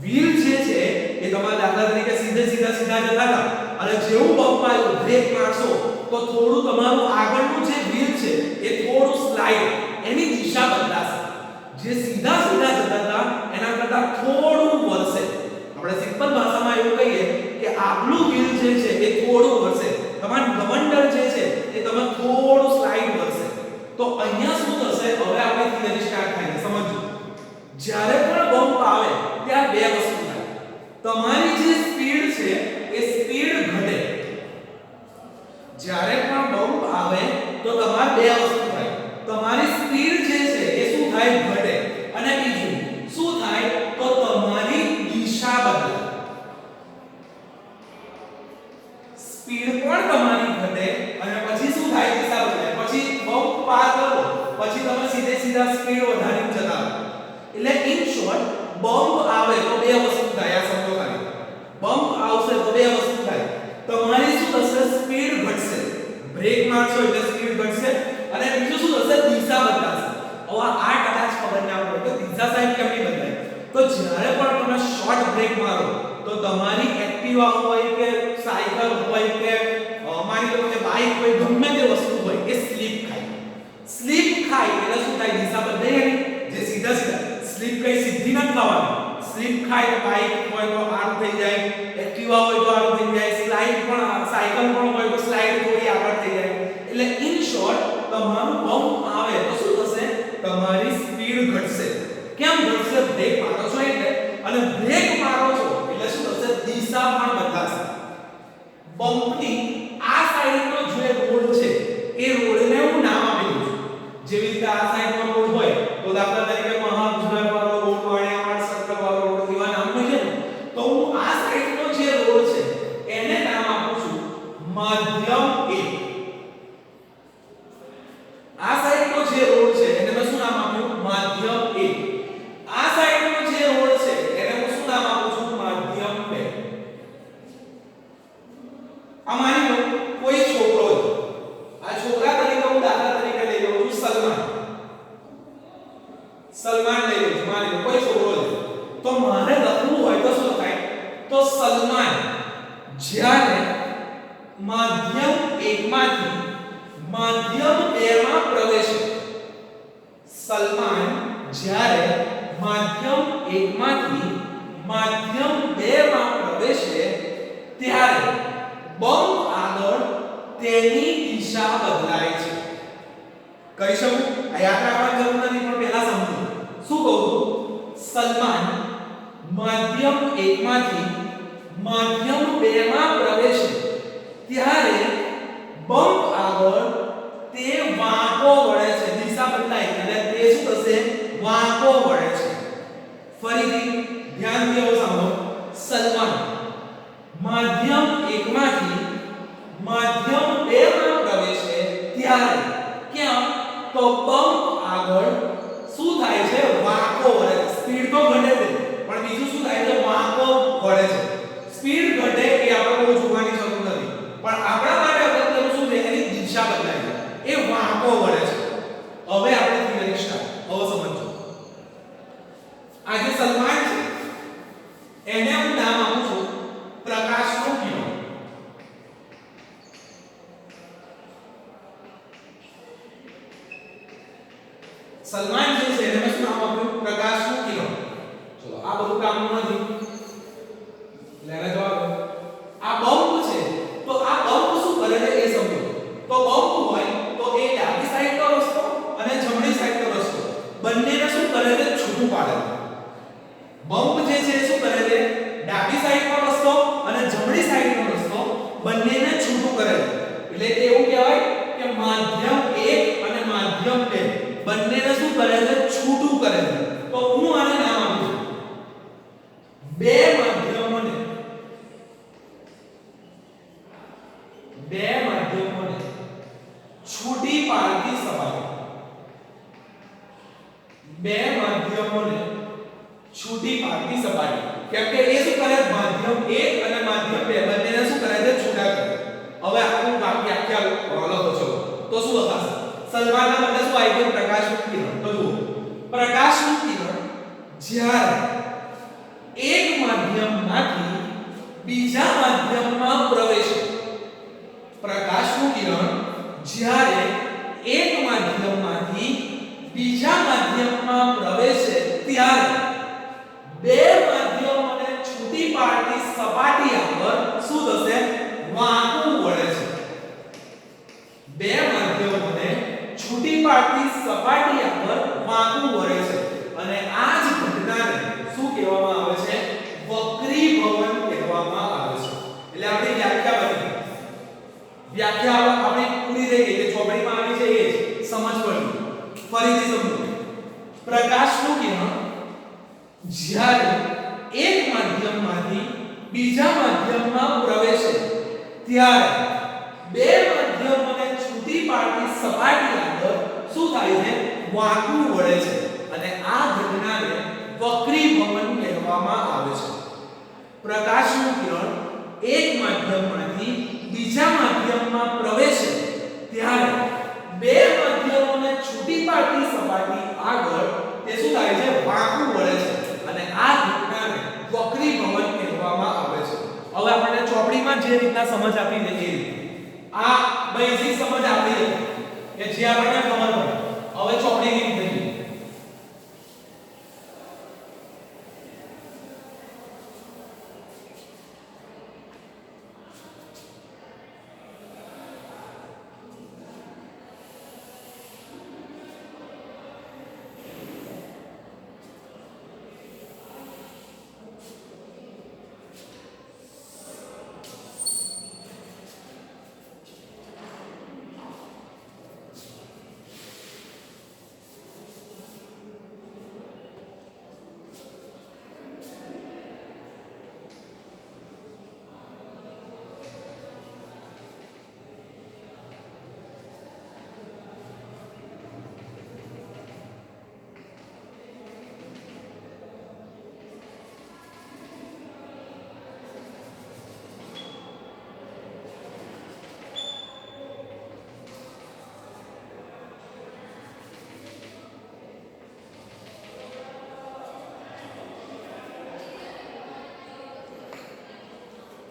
વ્હીલ જે છે એ તમારા દાખલા તરીકે સીધા જતા હતા અને જેવું બમ્પ આવ્યું બ્રેક મારશો તો થોડું તમારું આગળનું જે વ્હીલ છે એ થોડું સ્લાઇડ એની દિશા બદલાશે. જે સીધા જતા હતા એના કરતાં થોડું વળશે. આપણે સિમ્પલ ભાષામાં એવું કહીએ કે આગલું વ્હીલ જે છે એ થોડું વળશે, તમારું ગમંડળ જે છે એ તમે થોડું સ્લાઇડ વળશે. તો અહીંયા શું થશે? હવે આપણે થિયરી સ્ટાર્ટ થાય છે. સમજો, જ્યારે પણ બમ્પ આવે ત્યાં બે વસ્તુ થાય. તમારી જે સ્પીડ છે એ સ્પીડ ઘટે. જ્યારે પણ બમ્પ આવે તો તમારે બે વસ્તુ થાય. તમારી સ્પીડ જે છે એ શું થાય? ઘટે. અને બીજું શું થાય? તો તમારી દિશા બદલાય. સ્પીડ પણ તમારી ઘટે અને પછી શું થાય? દિશા બદલાય. પછી બમ્પ પાર કરો પછી તમે સીધા સ્પીડ વધારીને જતા રહો. એટલે ઇન શોર્ટ બમ્પ આવે તો બે વસ્તુ થાય. આ સમજો ખાલી. બમ્પ આવશે તો બે વસ્તુ થાય. તમારી શું થશે? સ્પીડ ઘટશે. બ્રેક મારશો એટલે સ્પીડ ઘટશે અને બીજું શું થશે? દિશા બદલાશે. હવે આ કદાચ ખબર ના પડે તો દિશા સાઈડ કેમ નહીં બદલાય? તો જ્યારે પણ તમે શોર્ટ બ્રેક મારો તો તમારી એક્ટિવા હોય કે સાયકલ હોય કે માની લો કે બાઇક હોય, ગમે તે વસ્તુ હોય એ સ્લીપ ખાય. સ્લીપ ખાય એટલે શું થાય? દિશા બદલાય. જે સીધા સ્લીપ કઈ સીધી ન થવાની. સ્લીપ ખાય તો બાઇક હોય તો આમ થઈ જાય, એક્ટિવા હોય તો આમ થઈ જાય, સ્લાઇડ પણ સાયકલ પણ હોય તો સ્લાઇડ થોડી આગળ થઈ જાય. એટલે ઇન શોર્ટ તમારું બમ્પ આવે તો શું થશે? તમારી સ્પીડ ઘટશે. કેમ ઘટશે? બ્રેક મારો છો એટલે. અને બ્રેક મારો છો એટલે શું થશે? દિશા પણ બદલાશે. બમ્પની આ સાઈડનો જે રોડ છે એ રોડને હું નામ આપેલું છું. જેવી રીતે આ સાઈડનો રોડ હોય તો દાખલા તરીકે મહાગુજરાત વાળો રોડ, વાણિયાવાડ સર્કલ વાળો રોડ એવા નામ હોય છે ને. તો હું આ સાઈડનો જે રોડ છે એને નામ આપું છું મધ્યમ 1. આ સાઈડનો જે રોડ છે એને મેં શું નામ આપ્યું? મધ્યમ 1. આ સાઈડનો જે રોડ છે એને હું શું નામ આપું છું? મધ્યમ 2. આ માની લો કોઈ છોકરો છે. આ છોકરા તરીકે હું દાખલા તરીકે લઈ લઉં છું સલમાન લઈ લઉં છું. માની લો કોઈ છોકરો છે તો મારે લખવું હોય તો શું થાય? તો સલમાન જ્યારે માધ્યમ 1 માંથી માધ્યમ 2 માં પ્રવેશે. સલમાન જ્યારે માધ્યમ 1 માંથી માધ્યમ 2 માં પ્રવેશે ત્યારે બમ્પ આગળ તેની દિશા બદલાય છે. કહી શકું? આ યાદ રાખવાની જરૂર નથી પણ પહેલા સમજો. શું કહું છું? સલમાન માધ્યમ 1 માંથી માધ્યમ 2 માં પ્રવેશે ત્યારે બમ્પ આગળ તે વાંકો વળે છે. દિશા બદલાય એટલે તે શું થશે? વાંકો વળે છે. ફરીથી ધ્યાનથી આવો સાંભળો. સલમાન માધ્યમ 1 માંથી માધ્યમ 2 માં પ્રવેશે ત્યારે ક્યાં? તો બમ્પ આગળ શું થાય છે? વાંકો વળે છે. સ્પીડ તો ઘટે છે પણ બીજું શું થાય છે? વાંકો વળે છે. સ્પીડ ઘટે એ આપણે બહુ જોવાની જરૂર નથી પણ આપણા માટે અગત્યનું શું છે? એની દિશા બદલાય છે. એ વાંકો વળે છે. હવે આપણે થિયરી સ્ટાર્ટ. હવે સમજો. આ જે સલમાન છે એને હું નામ આપું છું પ્રકાશનું કિરણ. સલમાન જે છે એને મેં શું નામ આપ્યું? પ્રકાશનું કિરણ. ચલો આ બધું કામનું નથી. લેને જવાબ. આ બમ્પ છે તો આ બમ્પ શું કરે છે એ સમજો. તો બમ્પ હોય તો એ ડાબી સાઈડનો રસ્તો અને જમણી સાઈડનો રસ્તો બંનેને શું કરે છે? છૂટું પાડે છે. બમ્પ જે છે શું કરે છે? ડાબી સાઈડનો રસ્તો અને જમણી સાઈડનો રસ્તો બંનેને છૂટું કરે છે. એટલે એવું કહેવાય કે માધ્યમ 1 અને માધ્યમ 2 બંનેને શું કરે છે? છૂટું કરે છે. તો હું આને નામ આપું છું બે માધ્યમોને છૂટી પાડતી સપાટી. બે માધ્યમોને છૂટી પાડતી સપાટી. કેમ કે એ શું કરે? માધ્યમ 1 અને માધ્યમ 2 બંનેને શું કરે છે? છૂટા કરે. હવે આખું વ્યાખ્યા લખો છો તો શું લખાશે? સલમાનના બદલે શું આવી ગયું? પ્રકાશનું કિરણ. તો જુઓ પ્રકાશનું કિરણ જ્યારે એક માધ્યમમાંથી બીજા માધ્યમમાં પ્રવેશે, પ્રકાશનું કિરણ જ્યારે એક માધ્યમમાંથી બીજા માધ્યમમાં પ્રવેશે ત્યારે બે માધ્યમોને છૂટી પાડતી સપાટી પર શું થશે? વાંકું વળે છે. બે માધ્યમોને છૂટી પાડતી સપાટી પર વાંકું વળે છે અને આ જ ઘટનાને શું કહેવામાં આવે છે? વક્રીભવન કહેવામાં આવે છે. એટલે આપણી વ્યાખ્યા બની. વ્યાખ્યા આપણી પૂરી થઈ ગઈ. જે ચોપડીમાં આવી છે એ જ સમજ પડી. ફરીથી સમજો. પ્રકાશનું કિરણ જ્યારે એક માધ્યમમાંથી બીજા માધ્યમમાં પ્રવેશે ત્યારે બે માધ્યમોને છૂટી પાડતી સપાટી પર શું થાય છે? વાંકું વળે છે અને આ ઘટનાને વક્રીભવન કહેવામાં આવે છે. પ્રકાશનું કિરણ એક માધ્યમમાંથી બીજા માધ્યમમાં પ્રવેશે ત્યારે બે માધ્યમોને છૂટી પાડતી સપાટી આગળ તે શું થાય છે? વાંકું વળે છે અને આ ઘટનાને વક્રીભવન કહેવામાં આવે છે. હવે આપણને ચોપડીમાં જે રીતના સમજ આપી છે એ રીતે આ બેઝિક સમજ આપી છે કે જે આપણને ખબર પડે. હવે ચોપડીની રીતે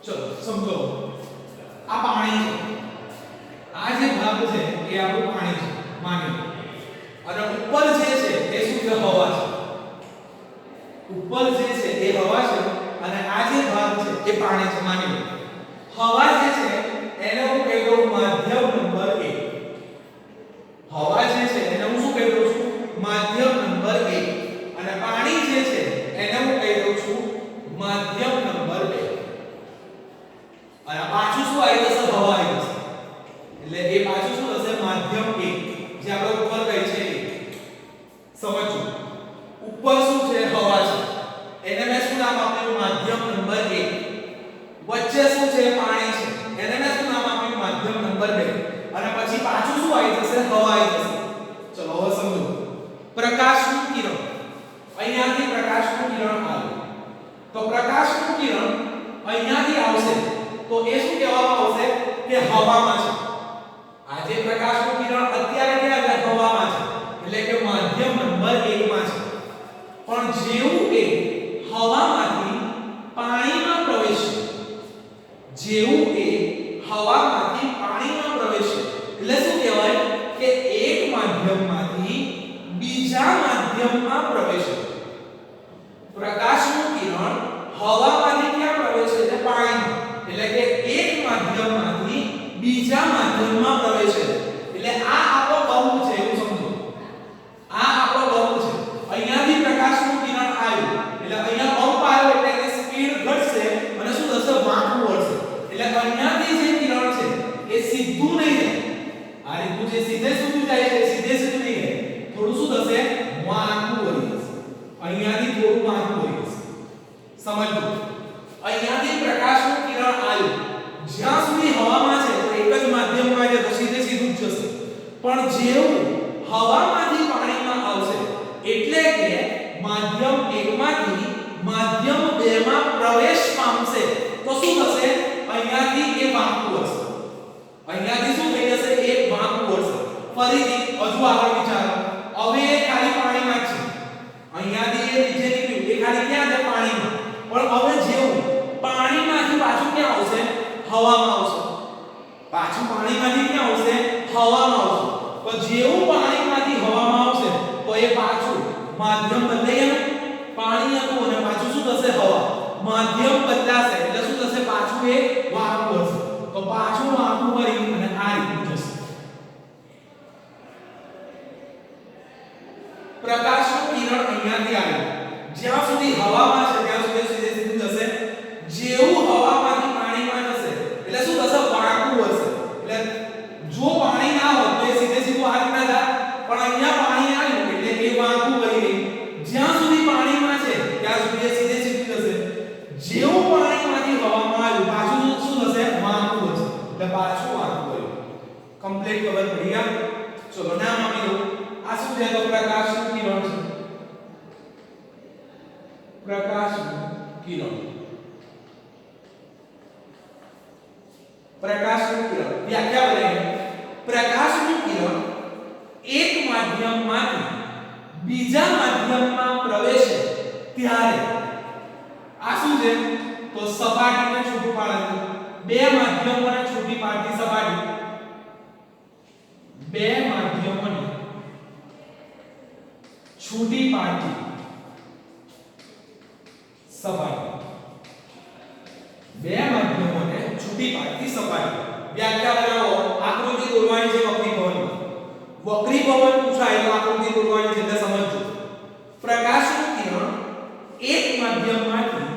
ચલો સમજો. આ પાણી છે. આ જે ભાગ છે એ આપણું પાણી છે માની લો. અને ઉપર જે છે એ શું છે? હવા છે. ઉપર જે છે એ હવા છે અને આ જે ભાગ છે એ પાણી છે માની લો. હવા જે છે એને હું કહી દઉં માધ્યમ નંબર 1. હવા જે છે એને હું શું કહી દઉં છું? માધ્યમ નંબર 1. અને પાણી જે છે એને હું કહી દઉં છું માધ્યમ નંબર 2. અને પાછું શું આવી જશે? હવા આવી જશે. એટલે એ પાછું શું થશે? માધ્યમ 1. જે આપણે ઉપર કહી છે સમજો. ઉપર શું છે? હવા છે. એને મેં શું નામ આપ્યું? માધ્યમ નંબર 1. વચ્ચે શું છે? પાણી છે. એને મેં શું નામ આપ્યું? માધ્યમ નંબર 2. અને પછી પાછું શું આવી જશે? હવા આવી જશે. ચલો હવે સમજો. પ્રકાશનું કિરણ અહીંયાથી પ્રકાશનું કિરણ આવે તો પ્રકાશનું કિરણ અહીંયાથી આવશે તો એ શું કહેવામાં આવશે? કે હવામાં છે. આ જે પ્રકાશનું કિરણ અત્યારે ક્યાં છે? હવામાં છે. એટલે કે માધ્યમ નંબર 1 માં છે. પણ જેવું એ હવામાંથી પાણીમાં પ્રવેશે, જેવું એ હવામાંથી પાણીમાં પ્રવેશે એટલે શું કહેવાય? કે એક માધ્યમમાંથી બીજા માધ્યમમાં પ્રવેશે. પ્રકાશનું કિરણ હવામાંથી ક્યાં પ્રવેશે છે? પાણીમાં. એટલે કે એક માધ્યમમાંથી બીજા માધ્યમમાં પ્રવેશે. એટલે આ આપણો બહુ છે એવું સમજો. આ આપણો બહુ છે. અહીંયાથી પ્રકાશનું કિરણ આવ્યું એટલે અહીંયા બમ્પ આવ્યો એટલે એની સ્પીડ ઘટશે અને શું થશે? વાંકું વળશે. એટલે અહીંયાથી જે કિરણ છે એ સીધું નહીં જાય. આ રીતનું જે સીધે સીધું જાય છે સીધે સીધું નહીં જાય. થોડું શું થશે? વાંકું વળી જશે. અહીંયાથી થોડું વાંકું વળી જશે. સમજો. અહીંયાથી પ્રકાશનું કિરણ આવ્યું જ્યાં સુધી હવામાં છે તો એક જ માધ્યમમાં છે તો સીધે સીધું જ જશે. પણ જેવું હવામાંથી પાણીમાં આવશે એટલે કે માધ્યમ 1 માંથી માધ્યમ 2 માં પ્રવેશ પામશે તો શું થશે? અહીંયાથી એ વાંકું વળશે. અહીંયાથી શું થઈ જશે? એક વાંકું વળશે. ફરીથી હજુ આગળ વિચારો. હવે એ ખાલી પાણીમાં જ છે હવામાં આવશે, પાછું પાણીમાંથી ક્યાં આવશે? હવામાં આવશે. તો જેવું પાણીમાંથી હવામાં આવશે તો એ પાછું માધ્યમ બદલાઈ ગયું, પાણી હતું અને પાછું શું થશે? હવા. માધ્યમ બદલાશે એટલે શું થશે? પાછું એ વાહકું હશે. તો પાછું વાહકું કરી અને આ રીતનું થશે. પ્રકાશનું કિરણ અહીંયાથી આવે, જ્યાં સુધી હવામાં છે ત્યાં સુધી સીધે સીધું જશે. જેવું હવામાંથી પાણીમાં જશે એટલે શું થશે? વાહકું હશે. એટલે જો પાણી ના હોત તો એ સીધે સીધું આ રીતના જાય, પણ અહીંયા પાણી આવ્યું એટલે એ વાહકું બની ગઈ. જ્યાં સુધી પાણીમાં છે ત્યાં સુધી એ સીધે સીધું જશે. જેવું પાણીમાંથી હવામાં આવ્યું પાછું શું થશે? વાહકું હશે. એટલે પાછું વાહકું બન્યું. કમ્પ્લીટ ખબર પડી ગયા? ચલો નામ આપી દો. આ શું છે? તો પ્રકાશનું કિરણ છે. પ્રકાશનું કિરણ. પ્રકાશનું કિરણ વ્યાખ્યા બને. પ્રકાશનું કિરણ એક માધ્યમમાંથી બીજા માધ્યમમાં પ્રવેશે ત્યારે આ શું છે? તો સપાટીને છૂટું પાડે. બે માધ્યમોને છૂટી પાડતી સપાટી. બે માધ્યમોને છૂટી પાડતી સપાટી. બે માધ્યમોને છૂટી પાડતી સપાટી. વ્યાખ્યા બનાવો. આકૃતિ દોરવાની છે વક્રીભવનમાં. વક્રીભવન પૂછાય તો આકૃતિ દોરવાની છે એટલે સમજજો. પ્રકાશનું કિરણ એક માધ્યમમાંથી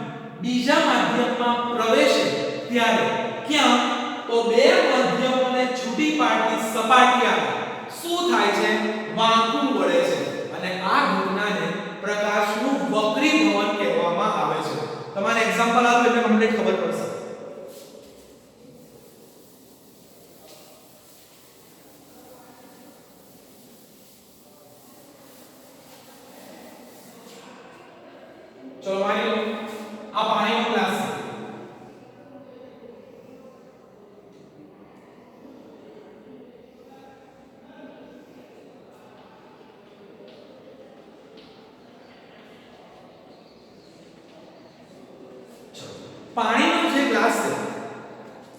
બીજા માધ્યમમાં પ્રવેશે ત્યારે ક્યાં? તો બે માધ્યમોને છૂટી પાડતી સપાટી આવે. શું થાય છે? વાંકું વળે છે અને આ ઘટનાને પ્રકાશનું વક્રીભવન કહેવામાં આવે છે. તમારે એક્ઝામ્પલ આપો એટલે કમ્પ્લીટ ખબર પડશે. ચલો માની લો આ પાણીનો ગ્લાસ છે. પાણીનો જે ગ્લાસ છે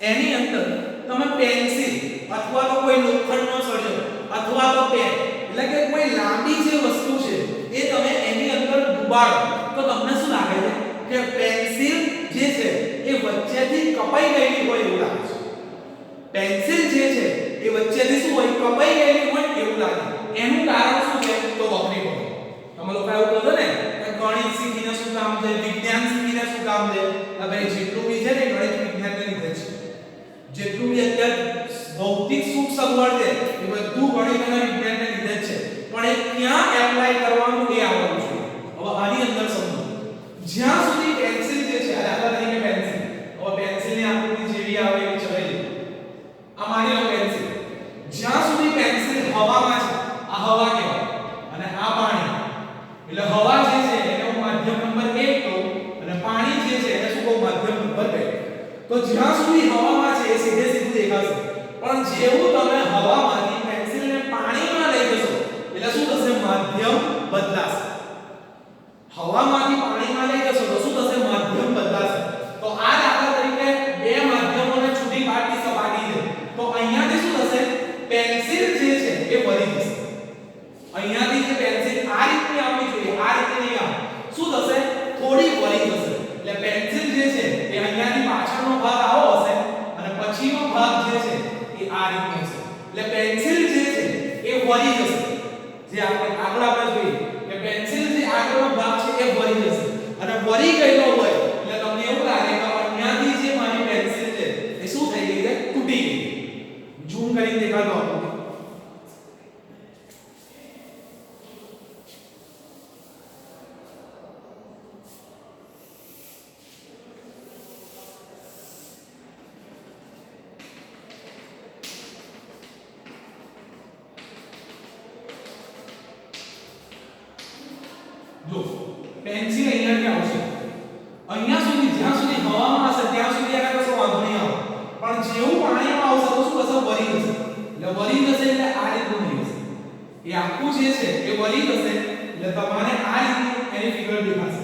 એની અંદર તમે પેન્સિલ અથવા તો કોઈ લોખંડનો સળિયો અથવા તો પેન એટલે કે કોઈ લાંબી જે વસ્તુ છે એ તમે એની અંદર ડુબાડો તો તમને શું લાગે છે? કે પેન્સિલ જે છે એ વચ્ચેથી કપાઈ ગયેલી હોય એવું લાગે છે. પેન્સિલ જે છે એ વચ્ચેથી શું હોય? કપાઈ ગયેલી હોય એવું લાગે. એનું કારણ શું છે? તો વક્રીભવન. તમે લોકો એવું કહો ને કે ગણિત શીખીને શું કામ છે? વિજ્ઞાન શીખીને શું કામ છે? ભાઈ જેટલું બી છે ને ગણિત વિજ્ઞાનને લીધે છે. જેટલું બી અત્યારે ભૌતિક સુખ સગવડ છે એ બધું ગણિત અને વિજ્ઞાનને લીધે જ છે. પણ એ ક્યાં એપ્લાય કરવાનું એ આવડવું જોઈએ. હવે આની અંદર સમજો. જ્યાં સુધી પેન્સિલ જે છે દાખલા તરીકે પેન્સિલ, હવે પેન્સિલની આકૃતિ જેવી આવે એવી ચલાવી લો. આ માની લો પેન્સિલ. જ્યાં સુધી પેન્સિલ હવામાં છે આ હવા કહેવાય અને આ પાણી. એટલે હવા જે છે એને હું માધ્યમ નંબર 1 કહું અને પાણી જે છે એને શું કહું? માધ્યમ નંબર 2. તો જ્યાં સુધી હવામાં છે એ સીધે સીધું દેખાશે. પણ જેવું તમે હવામાંથી પેન્સિલને પાણીમાં લઈ જશો એટલે શું થશે? માધ્યમ બદલાશે. હવામાંથી પાણીમાં લઈ જશો તો શું થશે? માધ્યમ બદલાશે. તો આ દાખલા તરીકે બે માધ્યમોને છૂટી પાડતી સપાટી છે. તો અહીંયાથી શું થશે? પેન્સિલ જે છે એ વળી જશે. અહીંયાથી જે પેન્સિલ આ રીતની આવવી જોઈએ આ રીતે નહીં આવે. શું થશે? થોડી વળી જશે. એટલે પેન્સિલ જે છે એ અહીંયાથી પાછળનો ભાગ આવો હશે અને પછીનો ભાગ જે છે એ આ રીતનો હશે. એટલે પેન્સિલ જે છે એ વળી જશે. જે આગળ આપણે જોઈએ કે પેન્સિલ જે આગળનો ભાગ છે એ વળી જશે અને વળી ગયેલો હોય એટલે તમને એવું લાગે કે અહીંયાથી જે મારી પેન્સિલ છે એ શું થઈ ગઈ છે? તૂટી ગઈ. ઝૂમ કરીને દેખાડો આપો. જો પેન્સિલ અહીંયાથી આવશે. અહીંયા સુધી જ્યાં સુધી હવામાં હશે ત્યાં સુધી એને કશો વાંધો નહીં આવે. પણ જેવું પાણીમાં આવશે તો શું થશે? વળી જશે. એટલે વળી જશે એટલે આ રીતનું થઈ જશે. એ આખું જે છે એ વળી જશે એટલે તમારે આ રીતની એની ફિગર દેખાશે.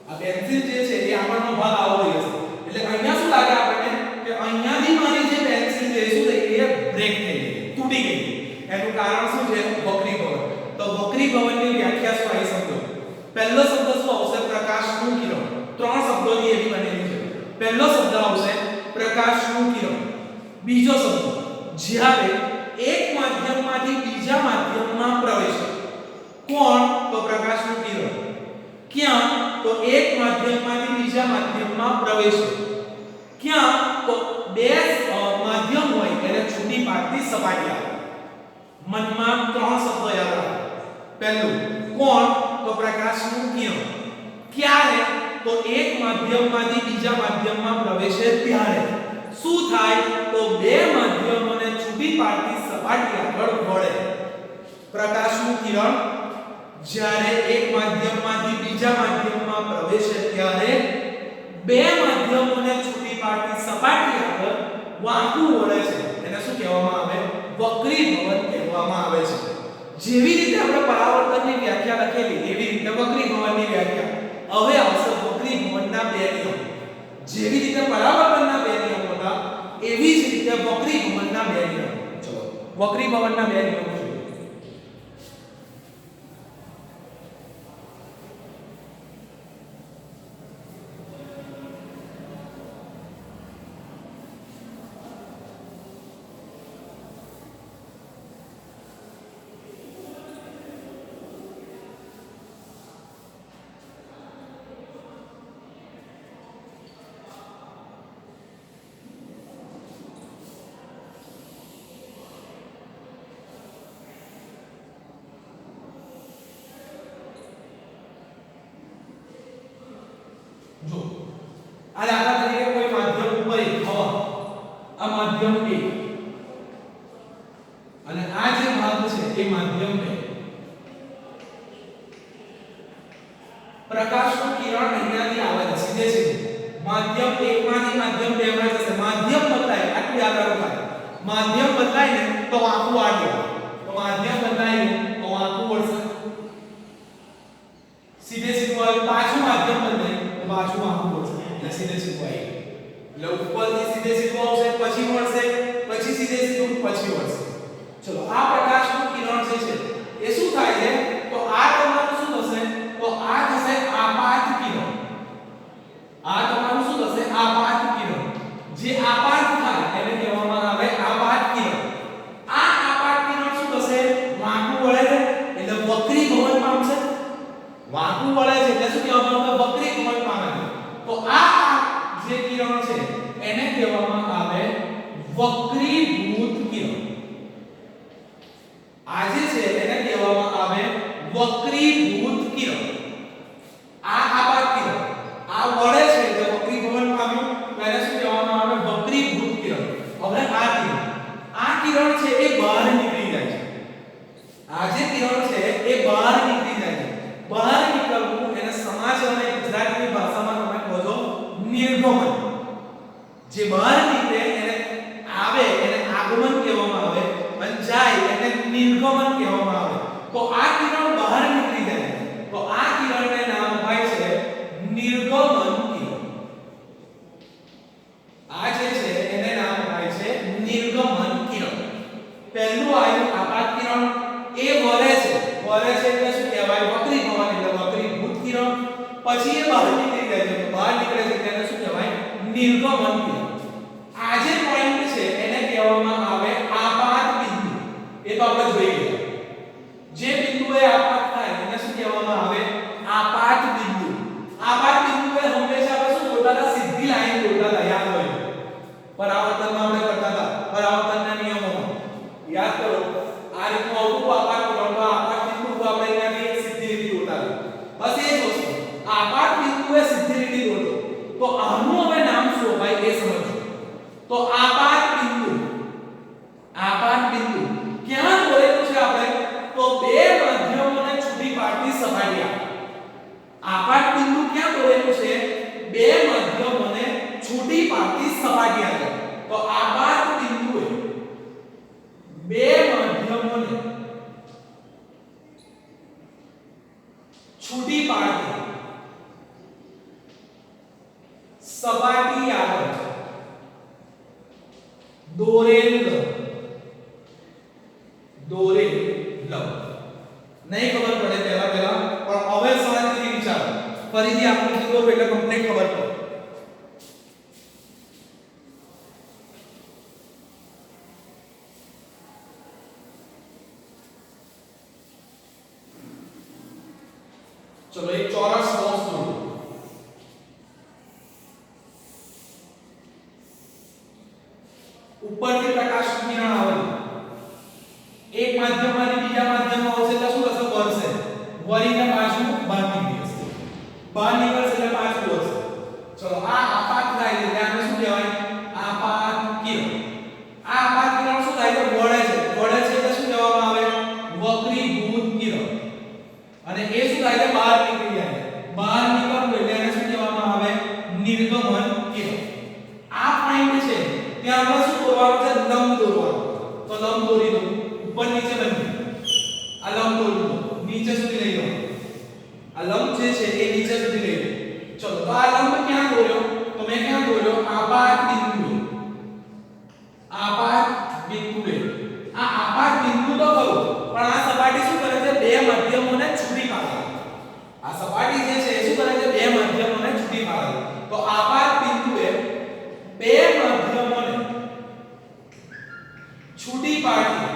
આ પેન્સિલ જે છે એ આગળનો ભાગ આવો થઈ જશે. એટલે અહીંયા શું લાગે આપણને કે અહીંયાથી મારી જે પેન્સિલ છે શું થઈ ગઈ બ્રેક થઈ ગઈ તૂટી ગઈ એનું કારણ શું છે વક્રીભવન તો વક્રીભવનની વ્યાખ્યા શું આવી સમજો પહેલો શબ્દ શું આવશે પ્રકાશનું કિરણ ત્રણ શબ્દોની એવી બનેલી છે પહેલો શબ્દ આવશે પ્રકાશનું કિરણ બીજો શબ્દ જ્યારે એક માધ્યમમાંથી બીજા માધ્યમમાં પ્રવેશે કોણ તો પ્રકાશનું કિરણ ક્યાં તો એક માધ્યમમાંથી બીજા માધ્યમમાં પ્રવેશે ક્યાં તો બે માધ્યમ હોય એને છૂટી પાડતી સપાટી આવે મનમાં ત્રણ શબ્દો યાદ રાખો પહેલું કોણ તો પ્રકાશનું કિરણ ક્યારે તો એક માધ્યમમાંથી બીજા માધ્યમમાં પ્રવેશે ત્યારે શું થાય તો બે માધ્યમોને છૂટી પાડતી સપાટી આગળ વળે પ્રકાશનું કિરણ જ્યારે એક માધ્યમમાંથી બીજા માધ્યમમાં પ્રવેશે ત્યારે બે માધ્યમોને છૂટી પાડતી સપાટી આગળ વાંકું વળે છે એને શું કહેવામાં આવે વક્રીભવન કહેવામાં આવે છે જેવી રીતે આપણે પરાવર્તનની વ્યાખ્યા લખેલી એવી રીતે વક્રીભવનની વ્યાખ્યા હવે આવશે વક્રીભવનના બે નિયમ જેવી રીતે પરાવર્તનના બે નિયમો હતા એવી જ રીતે વક્રીભવનના બે નિયમ ચલો વક્રીભવનના બે નિયમો જો આ દાખલા તરીકે કોઈ માધ્યમ ઉપર એક હવા આ માધ્યમ A અને આ જે ભાગ છે એ માધ્યમ B પ્રકાશનું કિરણ અહીંયાથી આવે છે સીધે સીધું માધ્યમ 1 માંથી માધ્યમ 2 માં જશે માધ્યમ બદલાય આટલું યાદ રાખો માધ્યમ બદલાય ને તો આખું આડે તો માધ્યમ બદલાય તો આખું વળશે સીધે સીધું આવે પાછું માધ્યમ બદલાય તો પાછું આખું વળશે એટલે સીધે સીધું આવે એટલે ઉપરથી સીધે સીધું આવશે પછી વળશે પછી સીધે સીધું પછી વળશે ચલો આ પ્રકાશનું કિરણ જે છે એ શું થાય છે તો આ તમારું શું થશે તો આ થશે આપાત કિરણ આ તમારું શું થશે આપાત કિરણ જે આપાત થાય એને કહેવામાં આવે આપાત કિરણ આ આપાત કિરણ શું થશે વાંકું વળે છે એટલે વક્રીભવન પામશે વાંકું વળે છે એટલે શું કહેવામાં આવે વક્રીભવન પામે તો આ જે કિરણ છે એને કહેવામાં આવે વક્રીભૂત કિરણ આ જે છે એને કહેવામાં આવે વક્રીભૂત કિરણ આ આપાત કિરણ આ વળે છે એટલે વક્રીભવન પામ્યું એને શું કહેવામાં આવે વક્રીભૂત કિરણ હવે આ કિરણ છે એ બહાર નીકળી જાય છે આ જે કિરણ છે એ બહાર નીકળી જાય છે બહાર નીકળવું એને સમાજ અને ગુજરાતી ભાષામાં તમે કહો છો નિર્ગમન જે બહાર નીકળે એને આવે એને આગમન કહેવામાં આવે અને જાય એને નિર્ગમન કહેવામાં આવે તો આ કિરણ બહાર નીકળી જાય તો આ કિરણને નામ અપાય છે નિર્ગમન કિરણ આ જે છે એને નામ અપાય છે નિર્ગમન કિરણ પહેલું આવ્યું આપાત કિરણ એ વળે છે એટલે શું કહેવાય વક્રીભવન એટલે વક્રીભૂત કિરણ પછી એ બહાર નીકળી જાય છે બહાર નીકળે છે તેને શું કહેવાય નિર્ગમન કિરણ આ જે પોઈન્ટ છે એને કહેવામાં આવે આપાત બિંદુ એ તો આપણે જોઈ ગયા જે બિંદુએ આપાત થાય એને શું કહેવામાં આવે આપાત બિંદુ એ હંમેશા આપણે શું જોતા હતા સીધી લાઈન જોતા હતા યાદ હોય પરાવર્તનમાં આપણે કરતા હતા પરાવર્તનના નિયમોમાં યાદ કરો આ રીતનું આવતું આપાત કિરણ તો આપાત બિંદુ આપણે અહીંયાથી એક સીધી લીટી જોતા હતા બસ એ જ વસ્તુ આપાત બિંદુએ સીધી લીટી દોરો તો આનું હવે નામ શું અપાય એ સમજો તો આપાત બિંદુ ક્યાં દોરેલું છે આપણે તો બે માધ્યમોને છૂટી પાડતી સપાટી આપાત બિંદુ ક્યાં દોરેલું છે બે માધ્યમોને છૂટી પાડતી સપાટી આગળ તો આપાત બિંદુએ બે માધ્યમોને છૂટી પાડતી સપાટી આગળ દોરેલ દોરેલ નહીં ખબર પડે પહેલા પણ હવે શાંતિથી વિચારો ફરીથી આકૃતિ દોરો એટલે કમ્પ્લીટ ખબર પડે चलो एक चौरस बॉक्स दो ऊपर થી પ્રકાશ કિરણ આવે એક માધ્યમમાંથી બીજા માધ્યમમાં આવશે એટલે શું થશે બળશે વળીને પાછું બહાર નીકળી જશે બહાર નીકળશે એટલે પાછું બળશે ચલો આ આપાત થાય છે આને શું કહેવાય આપાત કિરણ આ આપાત કિરણ શું થાય છે વળે છે એટલે શું કહેવામાં આવે વક્રીભૂત કિરણ અને એ શું થાય છે બહાર નીકળી જાય બહાર નીકળવું એટલે એને શું કહેવામાં આવે નિર્ગમન કિરણ આ પોઈન્ટ છે ત્યાં આપણે શું દોરવાનું છે લંબ દોરવાનું તો લંબ દોરી દો ઉપર નીચે બંને આ લંબ દોરી દો નીચે સુધી લઈ લો આ લંબ જે છે એ નીચે સુધી લઈ લો ચલો તો આ લંબ ક્યાં દોર્યો તો મેં ક્યાં દોર્યો આપાત બિંદુએ આ આપાત બિંદુ તો ખરું પણ આ સપાટી શું કરે છે બે માધ્યમોને છૂટી પાડે આ સપાટી જે છે એ શું કરે છે બે માધ્યમોને છૂટી પાડે તો આપાત બિંદુએ બે માધ્યમોને છૂટી પાડી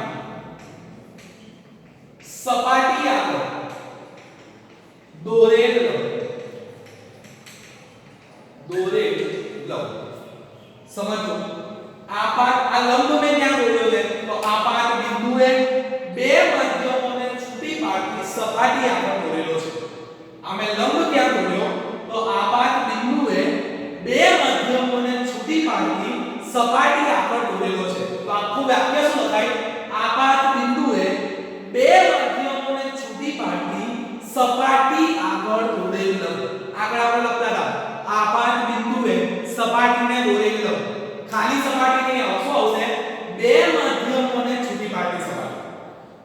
સપાટી આગળ દોરેલ લંબ સમજો આપાત આ લંબ મેં ક્યાં દોર્યો છે તો આપાત બિંદુએ બે માધ્યમોને છૂટી પાડતી સપાટી આગળ દોરેલો છે આ મેં લંબ ક્યાં દોર્યો તો આપાત બિંદુએ બે માધ્યમોને છૂટી પાડતી સપાટી આગળ દોરેલો છે તો આખું વાક્ય શું લખાય આપાત બિંદુએ બે માધ્યમોને છૂટી પાડતી સપાટી આગળ દોરેલ લંબ આગળ આપણે લખતા હતા આપાત બિંદુએ સપાટીને દોરેલ લંબ ખાલી સપાટી નહીં આવશે આવશે બે માધ્યમોને છૂટી પાડતી સપાટી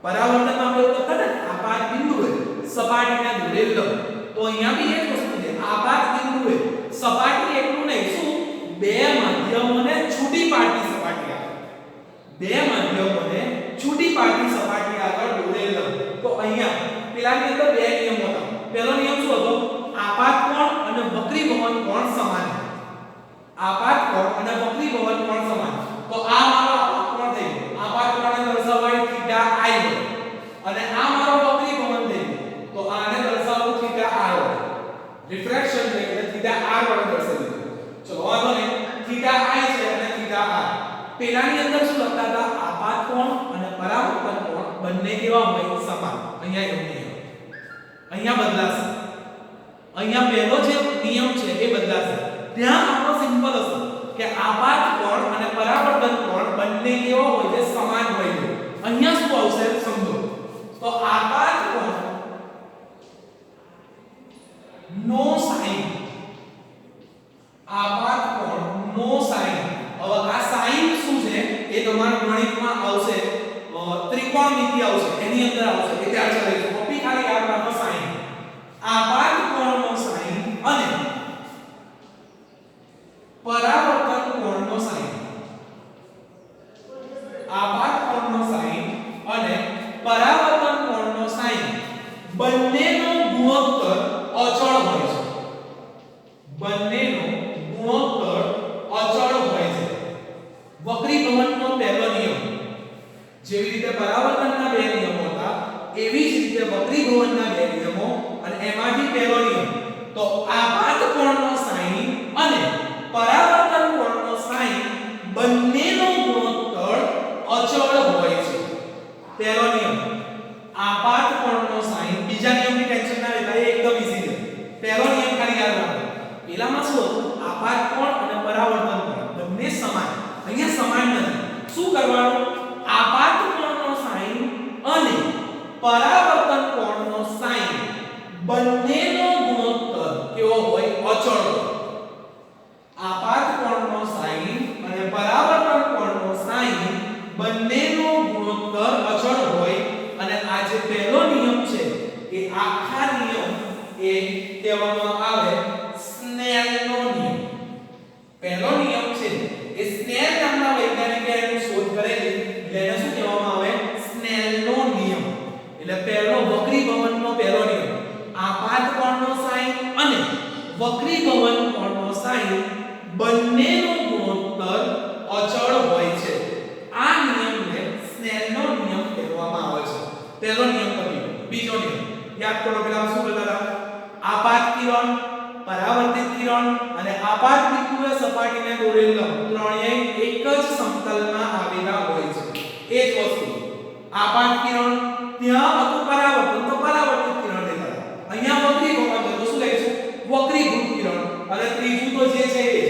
પરાવર્તનમાં આપણે લખતા હતા આપાત બિંદુએ સપાટીને દોરેલ લંબ તો અહીંયા બી એક વસ્તુ છે આપાત બિંદુએ સપાટી એટલું નહીં શું બે માધ્યમોને છૂટી પાડતી સપાટી આગળ બે માધ્યમોને છૂટી પાડતી સપાટી આગળ દોરેલ લંબ તો અહીંયા પેલાની અંદર બે નિયમો હતા પહેલો નિયમ શું હતો આપાત કોણ અને વક્રીભવન કોણ સમાન આપાત કોણ અને વક્રીભવન કોણ સમાન તો આ મારો આપાત કોણ થઈ ગયો આપાત કોણને દર્શાવાય થીટા i અને આ મારો વક્રીભવન થઈ ગયો તો આને દર્શાવવું થીટા r રિફ્રેક્શન એટલે થીટા r વડે દર્શાવી દો ચલો વાંધો નહીં થીટા i છે અને થીટા r પેલાની અંદર શું લખતા હતા આપાત કોણ અને પરાવર્તન કોણ બંને કેવા હોય સમાન અહીંયા એવું નહીં અહીંયા બદલાશે અહીંયા પહેલો જે નિયમ છે એ બદલાશે ત્યાં આપણો સિમ્પલ હશે કે આપાત કોણ અને પરાવર્તન કોણ બંને કેવા હોય છે સમાન હોય છે અહીંયા શું આવશે સમજો તો આપાત કોણ નો સાઈન આપાત કોણ નો સાઈન હવે આ સાઈન શું છે એ તમારા ગણિતમાં આવશે ત્રિકોણમિતિ આવશે એની અંદર આવશે એટલે આ ચાલે કોપી ખાલી યાદ રાખો સાઈન આપાત કોણનો સાઈન અને પરાવર્તન કોણનો સાઈન આપાત કોણનો સાઈન અને પરાવર્તન કોણનો સાઈન બંનેનો ગુણોત્તર અચળ હોય છે બંનેનો ગુણોત્તર અચળ હોય છે વક્રીભવનનો પહેલો નિયમ જેવી રીતે પરાવર્તનના બે નિયમો હતા એવી જ રીતે વક્રીભવનના બે નિયમો અને એમાંથી પહેલો નિયમ તો આપાત કોણનો સાઈન અને પરાવર્તન કોણનો સાઈન બંનેનો ગુણોત્તર અચળ હોય છે પહેલો નિયમ આપાત કોણનો સાઈન બીજા નિયમની ટેન્શન ના લેતા એ એકદમ ઈઝી છે પહેલો નિયમ ખાલી યાદ રાખો પેલામાં શું આપાત કોણ અને પરાવર્તન કોણ બંને સમાન અહીંયા સમાન નથી શું કરવાનું આપાત કોણનો સાઈન અને પરાવર્તન કોણનો સાઈન બંનેનો ગુણોત્તર કેવો હોય અચળ આપાત કોણનો સાઈન અને પરાવર્તન કોણનો સાઈન બંનેનો ગુણોત્તર અચળ હોય અને આ જે પહેલો નિયમ છે એ આખા નિયમ એ કહેવામાં આવે સ્નેલનો નિયમ પહેલો નિયમ છે એ સ્નેલ નામના વૈજ્ઞાનિકે એનું એટલે પહેલો વક્રીભવનનો પહેલો નિયમ આપાત કોણનો સાઈન અને વક્રીભવન કોણનો સાઈન બંનેનો ગુણોત્તર અચળ હોય છે. આ નિયમને સ્નેલનો નિયમ કહેવામાં આવે છે. પહેલો નિયમ પતી ગયો. બીજો નિયમ યાદ કરો, પેલા શું બોલતા હતા? આપાત કિરણ, પરાવર્તિત કિરણ અને આપાત બિંદુએ સપાટીને દોરેલ લંબ ત્રણેય એક જ સમતલમાં આવેલા હોય છે. એ જ વસ્તુ આપાત કિરણ ત્યાં હતું પરાવર્તન, તો પરાવર્તિત કિરણ દેખાય. અહીંયા વક્રીભવન છે તો શું લઈશું? વક્રીભૂત કિરણ. અને ત્રીજું તો જે છે એ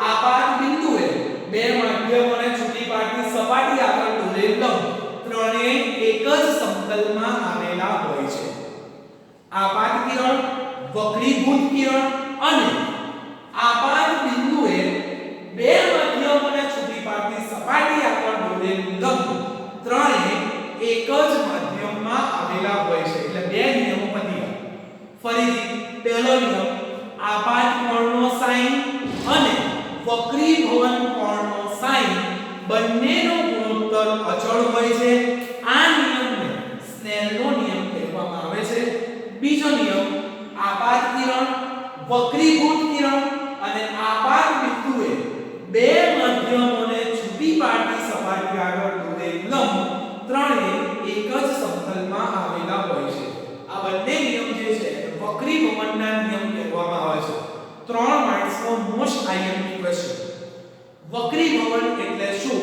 આપાત બિંદુએ બે માધ્યમોને છૂટી પાડતી સપાટી આગળ દોરેલ લંબ ત્રણેય એક જ સમતલમાં આવેલા હોય છે. આપાત કિરણ, વક્રીભૂત કિરણ અને આપાત બિંદુએ બે માધ્યમોને છૂટી પાડતી સપાટી આગળ દોરેલ લંબ ત્રણેય એક જ માધ્યમમાં આવેલા હોય છે. એટલે બે નિયમો પતી ગયા. ફરીથી પહેલો નિયમ આપાત કોણનો સાઈન અને વક્રીભવન કોણનો સાઈન બંનેનો ગુણોત્તર અચળ હોય છે. આ નિયમને સ્નેલનો નિયમ કહેવામાં આવે છે. બીજો નિયમ આપાત કિરણ, વક્રીભૂત કિરણ અને આપાત બિંદુએ બે માધ્યમોને છૂટી પાડતી સપાટી આગળ દોરેલ લંબ ત્રણેય એક જ સમતલમાં આવેલા હોય છે. આ બંને નિયમ જે છે વક્રીભવનના નિયમ કહેવામાં આવે છે. 3 માર્ક્સનો મોસ્ટ આઈએમપી ક્વેશ્ચન. વક્રીભવન એટલે શું?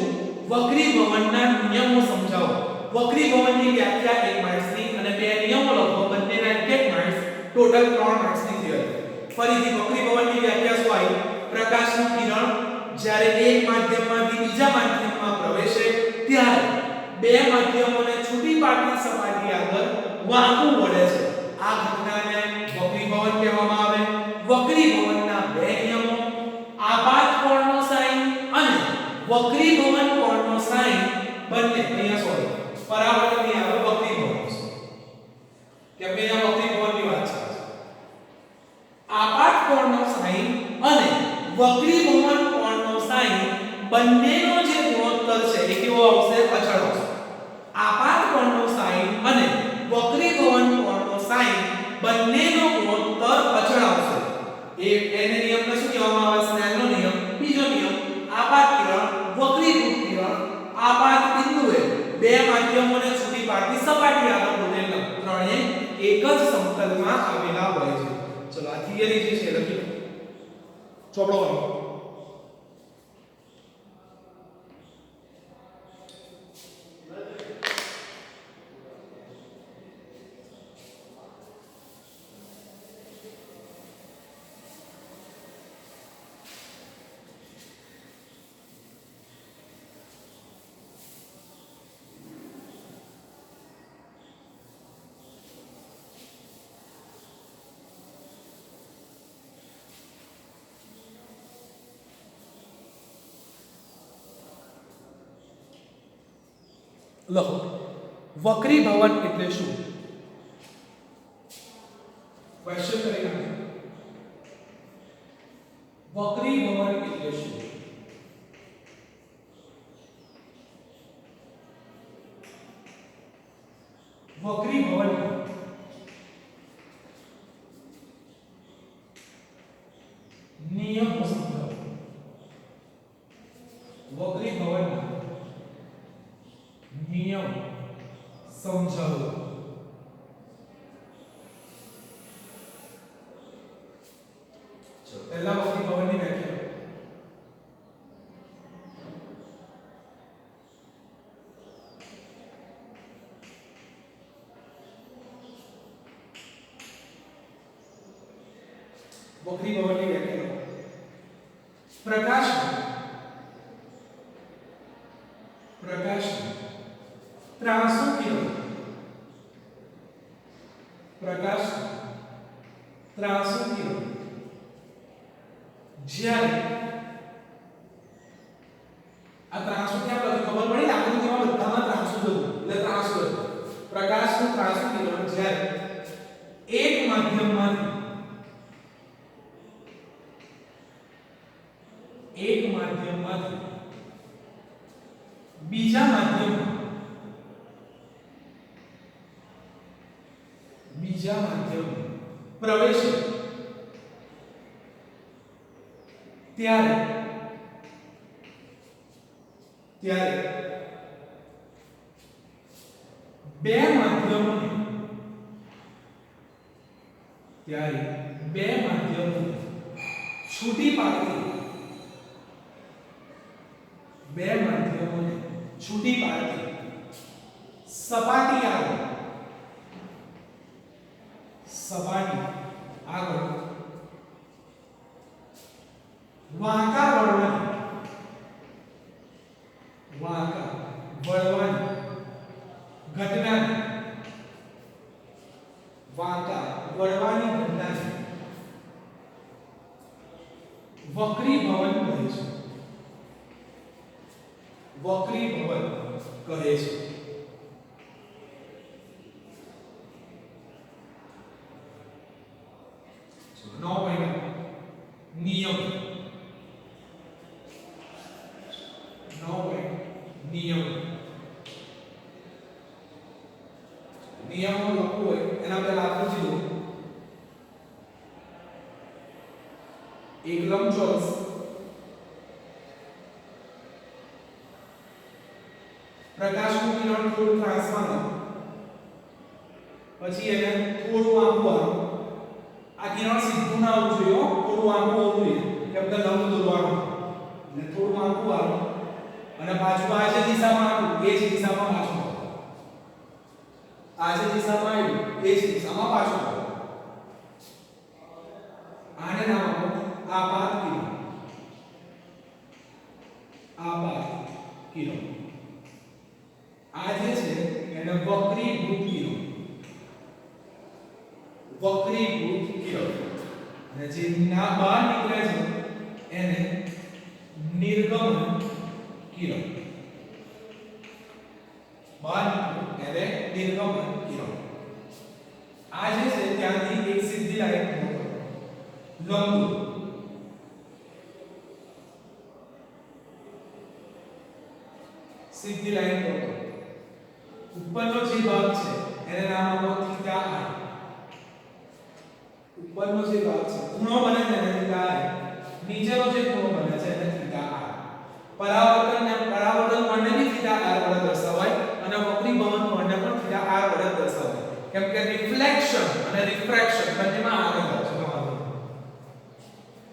વક્રીભવનના નિયમો સમજાવો. વક્રીભવનની વ્યાખ્યા 1 માર્ક્સની અને બે નિયમો લખો, બંનેના 1 માર્ક્સ, ટોટલ 3 માર્ક્સની થિયરી. ફરીથી વક્રીભવનની વ્યાખ્યા શું આવી? પ્રકાશનું કિરણ જ્યારે એક માધ્યમમાંથી બીજા માધ્યમમાં પ્રવેશે ત્યારે બે માધ્યમોને છૂટી પાડતી સપાટી આગળ વાંકું વળે છે. આ ઘટનાને વક્રીભવન કહેવામાં આવે. વક્રીભવનના બે નિયમો આપાત કોણનો સાઈન અને વક્રીભવન કોણનો સાઈન બંને અહીંયા સોરી પરાવર્તનની આવે વક્રીભવન કે અહીંયા વક્રીભવનની વાત છે. આપાત કોણનો સાઈન અને વક્રીભવન કોણનો સાઈન બંનેનો જે ગુણોત્તર છે એ કેવો આવશે? અચળ આવશે. આપાત કોણનો સાઈન અને વક્રીભવન કોણનો સાઈન બંનેનો ગુણોત્તર અચળ આવશે. એને નિયમને શું કહેવામાં આવે? સ્નેલનો નિયમ. બીજો નિયમ આપાત કિરણ, વક્રીભૂત કિરણ, આપાત બિંદુએ બે માધ્યમોને છૂટી પાડતી સપાટી આગળ દોરેલ લંબ ત્રણેય એક જ સમતલમાં આવેલા હોય છે. ચલો આ થિયરી જે છે લખી લો. ચોપડો વાળો લખો. વક્રીભવન એટલે શું? ક્વેશ્ચન કરી નાખો. વક્રીભવન એટલે શું? વક્રીભવન નિયમો સમજાવો. વક્રીભવન નિયમ સમજાવો. પહેલા વક્રીભવનની વ્યાખ્યા. વક્રીભવનની વ્યાખ્યા પ્રકાશ ત્રાંસુ કિરણ પ્રકાશ ત્રાંસુ કિરણ જ્યારે આ ત્રાંસુ ક્યાં ખબર પડી આકૃતિમાં બધામાં ત્રાંસુ હતું એટલે ત્રાંસુ હતું. પ્રકાશનું ત્રાંસુ કિરણ જ્યારે એક માધ્યમમાંથી બીજા માધ્યમમાં બીજા માધ્યમમાં પ્રવેશે ત્યારે બે માધ્યમોને છૂટી પાડતી સપાટી આગળ વાંકા વળવાની ઘટનાને વક્રીભવન કહે છે નિયમ નિયમો લખવું હોય એના પહેલા આપણે કીધું એક લંબચોરસ પ્રકાશનું કિરણ થોડું ત્રાસમાં પછી એને થોડું આંકવું આ કિરણ સીધું ના આવવું જોઈએ થોડું આંકવું આવવું જોઈએ કેમ કે લંબ દોરવાનું એટલે થોડું આંકવું આવે અને પાછું આ જે દિશામાં આંકવું એ જ દિશામાં પાછું આ જે દિશામાં આવ્યું એ જ દિશામાં પાછું આને નામ આપો આપાત કિરણ આ જે છે એને વક્રીભૂત કિરણ અને જે બહાર નીકળે છે એને નિર્ગમન કિરણ આ જે છે ત્યાંથી એક સીધી લાઈન લંબ સીધી લાઈન દોરો ઉપરનો જે ભાગ છે એને નામ આપો થીટા આઈ ઉપરનો જે ભાગ છે ખૂણો બને છે એને થીટા આઈ નીચેનો જે ખૂણો બને છે એને થીટા આઈ પરાવર્તન કોણને બી થીટા આર વડે દર્શાવાય અને વક્રીભવન કોણને પણ થીટા આર વડે દર્શાવાય કેમ કે રિફ્લેક્શન અને રિફ્રેક્શન બંનેમાં આગળ છે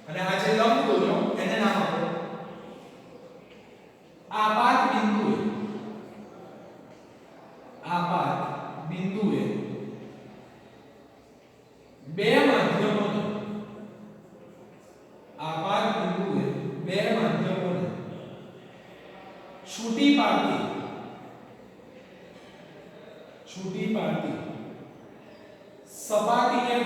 અને આ જે લંબ દોર્યો એને નામ આપો આપાત બિંદુએ બે માધ્યમોને છૂટી પાડતી સપાટીએ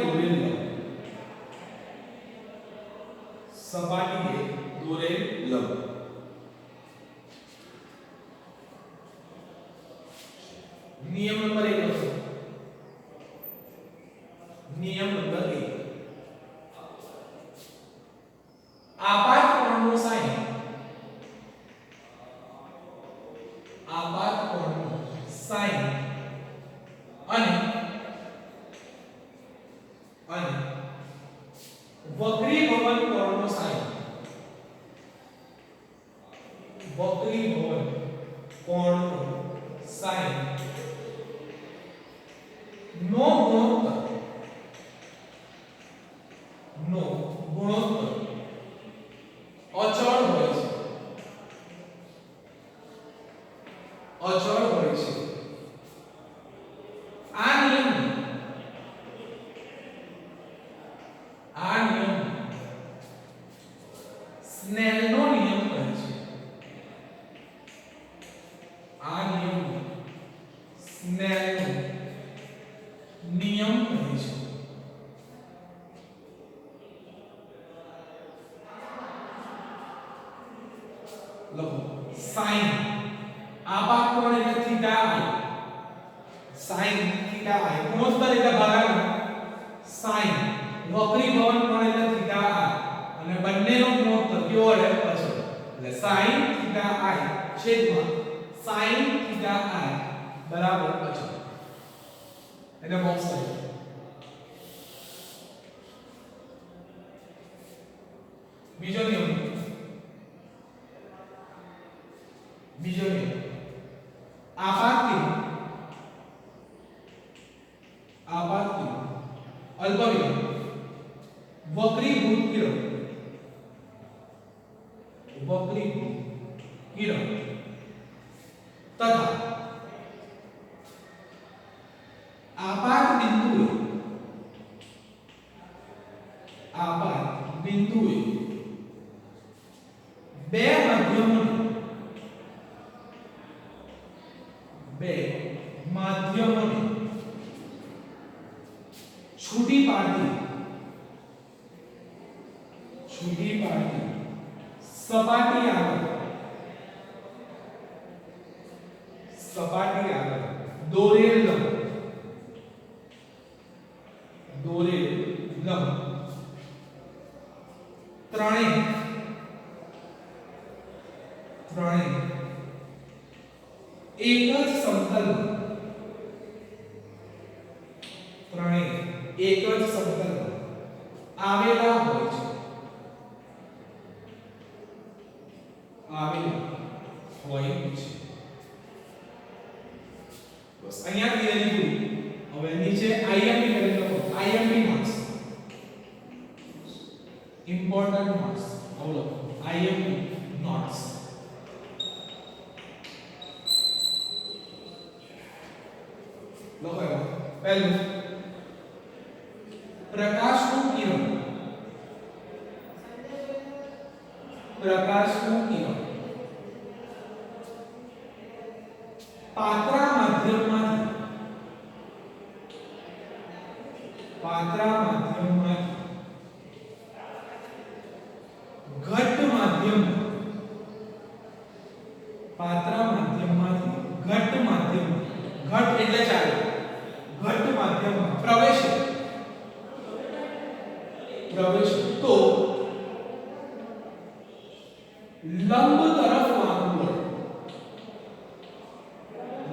દોરેલ લંબ નિયમ નંબર 1 લખો નિયમ નંબર 1 આપાત કોણનો સાઈન અને વક્રીભવન કોણનો સાઈન નો ગુણોત્તર અચળ હોય છે આ નિયમ સ્નેલનો નિયમ કહે છે આ નિયમ સ્નેલનો નિયમ કહે છે લખો sin આપાત કોણ એટલે theta i sin theta i ગુણોત્તર એટલે ભાગાકાર sin વક્રીભવન કોણ એટલે થીટા i અને બંનેનો ગુણોત્તર કયો વડે અચળ એટલે sin થીટા i છેદમાં sin થીટા i બરાબર અચળ એટલે બોક્સ બીજો નિયમ આપાત કિરણ અલ્પવિરામ વક્રીભૂત કિરણ તથા આપાત બિંદુએ બે માધ્યમોને છૂટી પાડતી સપાટી આગળ દોરેલ લંબ ત્રણેય એક જ સમતલમાં આવેલા હોય છે બસ અહીંયા ક્લિયરલી પૂરી હવે નીચે આઈએમપી કરી લખો આઈએમપી માર્ક્સ ઇમ્પોર્ટન્ટ માર્ક્સ આવો લખો આઈએમપી નોટ્સ લખો પહેલું પ્રકાશનું કિરણ પાત્રા માધ્યમમાંથી ઘટ માધ્યમ એટલે ચાલો ઘટ માધ્યમમાં પ્રવેશ તો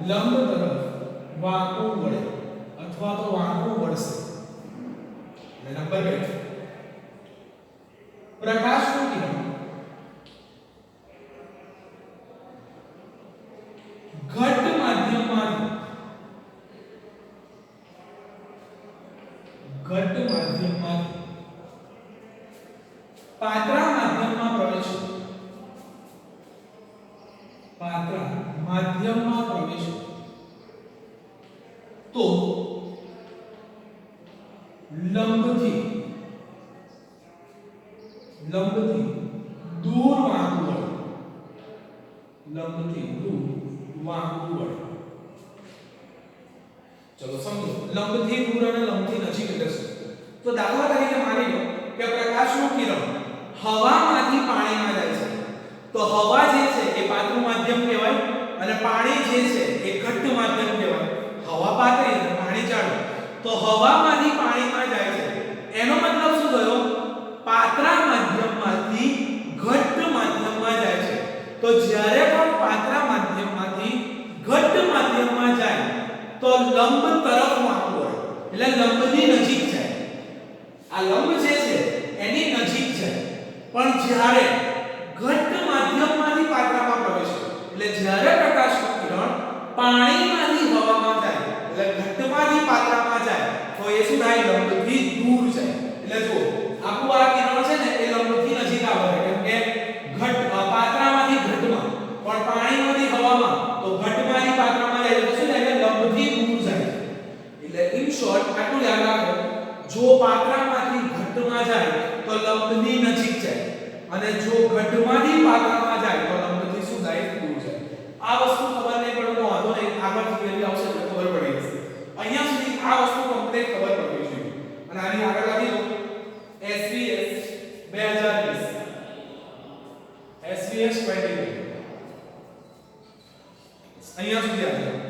લંબ તરફ વાંકું વળે અથવા તો વાંકું વળશે નંબર 2 પ્રકાશનું કિરણ ઘટ માધ્યમમાંથી પાત્રા માધ્યમમાં પ્રવેશે તો લંબથી દૂર વાંકું વળે ચલો સમજો લંબથી દૂર અને લંબથી નજીક એટલે શું તો દાખલા તરીકે માની લો કે પ્રકાશનું કિરણ હવામાંથી પાણીમાં જાય છે તો હવા જે છે એ પાતળું માધ્યમ કહેવાય અને પાણી જે છે એ ઘટ્ટ માધ્યમ કહેવાય હવા પાતળી અને પાણી જાડું તો હવામાંથી પાણીમાં જાય છે એનો મતલબ શું થયો પાતળા માધ્યમમાંથી ઘટ્ટ માધ્યમમાં જાય છે તો જ્યારે પણ પાતળા માધ્યમમાંથી ઘટ્ટ માધ્યમમાં જાય તો લંબ તરફ વાંકું વળે એટલે લંબની નજીક જાય આ લંબ જે છે એની નજીક જાય પણ જ્યારે ઘટ્ટ માધ્યમમાંથી પાતળામાં પ્રવેશે એટલે જ્યારે પ્રકાશનું કિરણ પાણીમાંથી હવામાં જાય એટલે ઘટ્ટમાંથી પાતળામાં જાય તો એ શું થાય લંબથી દૂર જાય એટલે જો આખું આ કિરણ છે ને એ લંબથી નજીક આવે કેમ કે પાતળામાંથી ઘટ્ટમાં પણ પાણીમાંથી હવામાં તો ઘટ્ટમાંથી પાતળામાં જાય તો શું થાય લંબથી દૂર જાય એટલે ઇન શોર્ટ આટલું યાદ રાખો જો પાતળામાંથી ઘટ્ટમાં જાય તો લંબની નજીક જાય અને જો ઘટ્ટમાંથી પાતળામાં જાય તો લંબથી શું થાય દૂર જાય આ વસ્તુ ખબર નહીં પડે તો વાંધો નહીં આગળ થિયરી આવશે તો ખબર પડી જશે અહીંયા સુધી આ વસ્તુ કમ્પ્લીટ ખબર પડવી જોઈએ અને આની આગળ લાગી દો SVS 2020 SVS 2020 અહીંયા સુધી આવ્યા